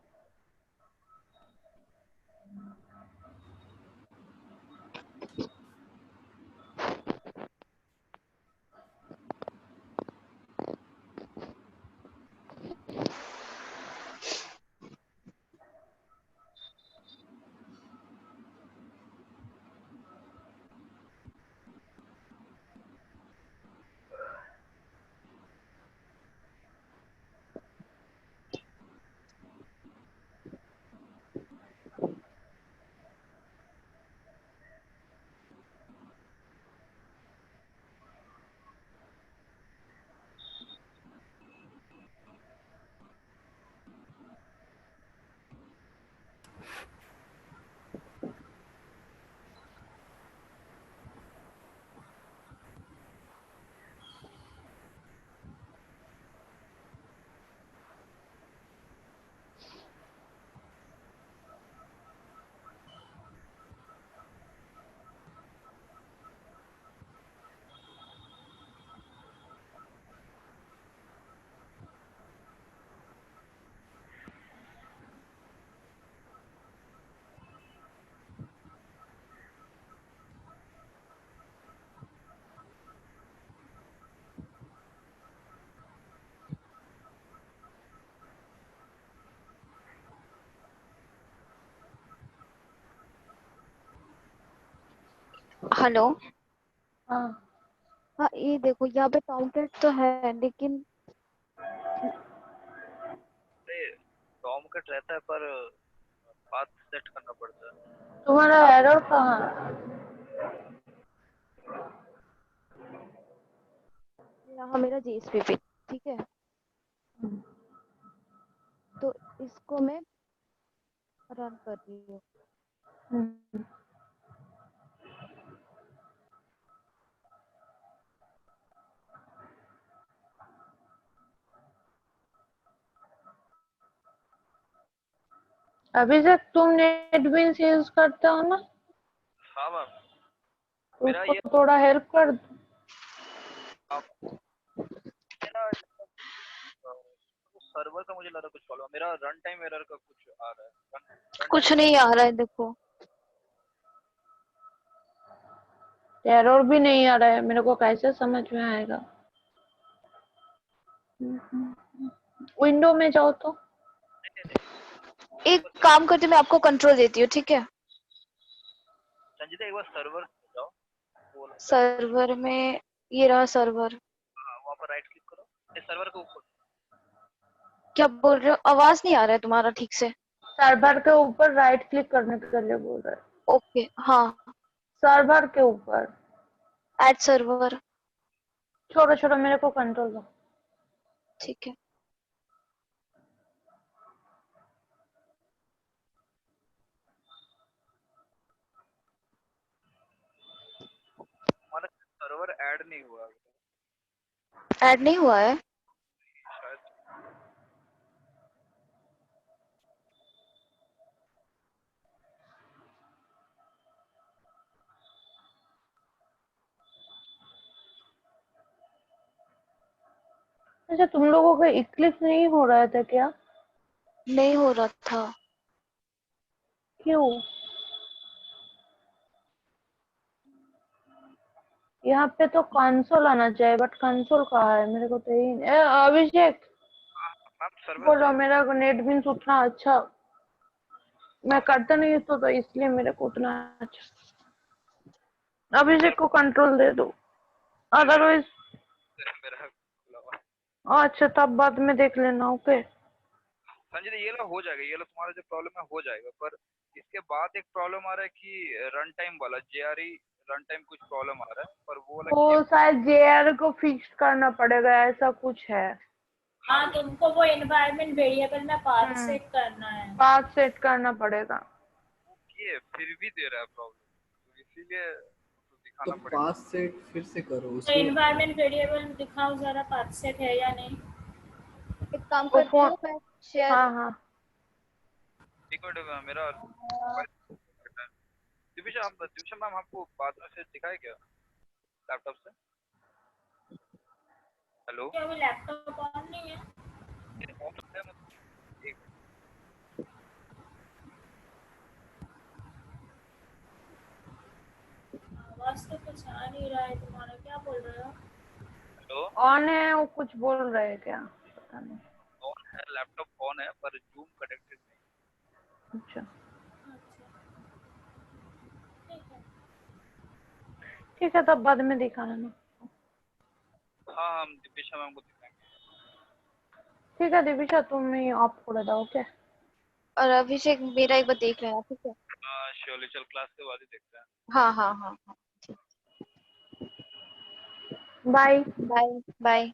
हेलो। हाँ हाँ ये देखो यहाँ पे टॉमकेट तो है लेकिन टॉम कट रहता है पर पाथ सेट करना पड़ता है। तुम्हारा एरर कहाँ है? यहाँ मेरा जेएसपी पे ठीक है, तो इसको मैं रन कर रही हूँ। हम्म। अभी तक तुम नेटबीन्स यूज करते हो ना, हाँ मैम, तो मेरा उसको ये थोड़ा हेल्प कर दो। मेरा सर्वर का मुझे लग रहा है कुछ प्रॉब्लम, मेरा रन टाइम एरर का कुछ आ रहा है। रन कुछ टाइम नहीं आ रहा है देखो। एरर भी नहीं आ रहा है, मेरे को कैसे समझ में आएगा? विंडो में जाओ तो। एक काम करती हूँ, मैं आपको कंट्रोल देती हूँ ठीक है। संजीता एक बार सर्वर पे जाओ, वो सर्वर में ये रहा सर्वर। हाँ वहाँ पर राइट क्लिक करो, ये सर्वर के ऊपर। क्या बोल रहे हो? आवाज नहीं आ रहा है तुम्हारा ठीक से। सर्वर के ऊपर राइट क्लिक करने के लिए बोल रहा है। ओके हाँ, सर्वर के ऊपर ऐड सर्वर। छोड़ो छोड़ो, मेरे को कंट्रोल दो। ठीक है। हमारा सर्वर ऐड नहीं हुआ है ऐड नहीं हुआ है। शायद। अच्छा, तुम लोगों का इक्लिप्स नहीं हो रहा था क्या? नहीं हो रहा था। क्यों? यहाँ पे तो कंसोल आना चाहिए, बट कंसोल कहाँ है? मेरे को तो यही अभिषेक मैम सर्वर बोलो, मेरा नेटबीन्स उतना अच्छा मैं करता नहीं तो इसलिए मेरे को उतना अच्छा। अभिषेक को कंट्रोल दे दो, अदरवाइज। मेरा खुला हुआ। अच्छा, तब बाद में देख लेना। ओके संजीता ये लो हो जाएगा, ये लो तुम्हारा जो प्रॉब्लम है हो जाएगा, पर इसके बाद एक प्रॉब्लम आ रहा है कि रन टाइम वाला जेआरई रन टाइम कुछ प्रॉब्लम आ रहा है, पर वो वाला वो शायद जेआर को फिक्स करना पड़ेगा, ऐसा कुछ है। हाँ तुमको वो एनवायरनमेंट वेरिएबल में पाथ सेट करना है। पाथ सेट करना पड़ेगा। किए फिर भी दे रहा है प्रॉब्लम, तो इसीलिए तो तो दिखाना पड़ेगा। पास सेट फिर से करो तो उसमें। एनवायरनमेंट वेरिएबल दिखाओ जरा पाथ सेट है या नहीं। एक काम वो करती फोन। हूँ मैं शेयर। हाँ हाँ, एक मिनट मेरा दिविशा मैम आपको बाद में से दिखाए क्या लैपटॉप से? हेलो क्या वो लैपटॉप ऑन नहीं है? एक आवाज तो कुछ आ नहीं रहा है तुम्हारा, क्या बोल रहे हो? हेलो ऑन है, वो कुछ बोल रहे हैं क्या? पता नहीं। ऑन है, लैपटॉप ऑन है पर जूम कनेक्टेड नहीं। अच्छा अच्छा ठीक है। ठीक है, तब बाद में दिखा लेना। हाँ हम दिविशा मैम को दिखाएंगे। ठीक है दिविशा, तुम ही ऑफ कर दो। ओके और अभिषेक मेरा एक बार देख लेना ठीक है। हाँ श्योरली, चल क्लास के बाद ही देखते हैं। हाँ हाँ हाँ हाँ। बाय। Bye bye.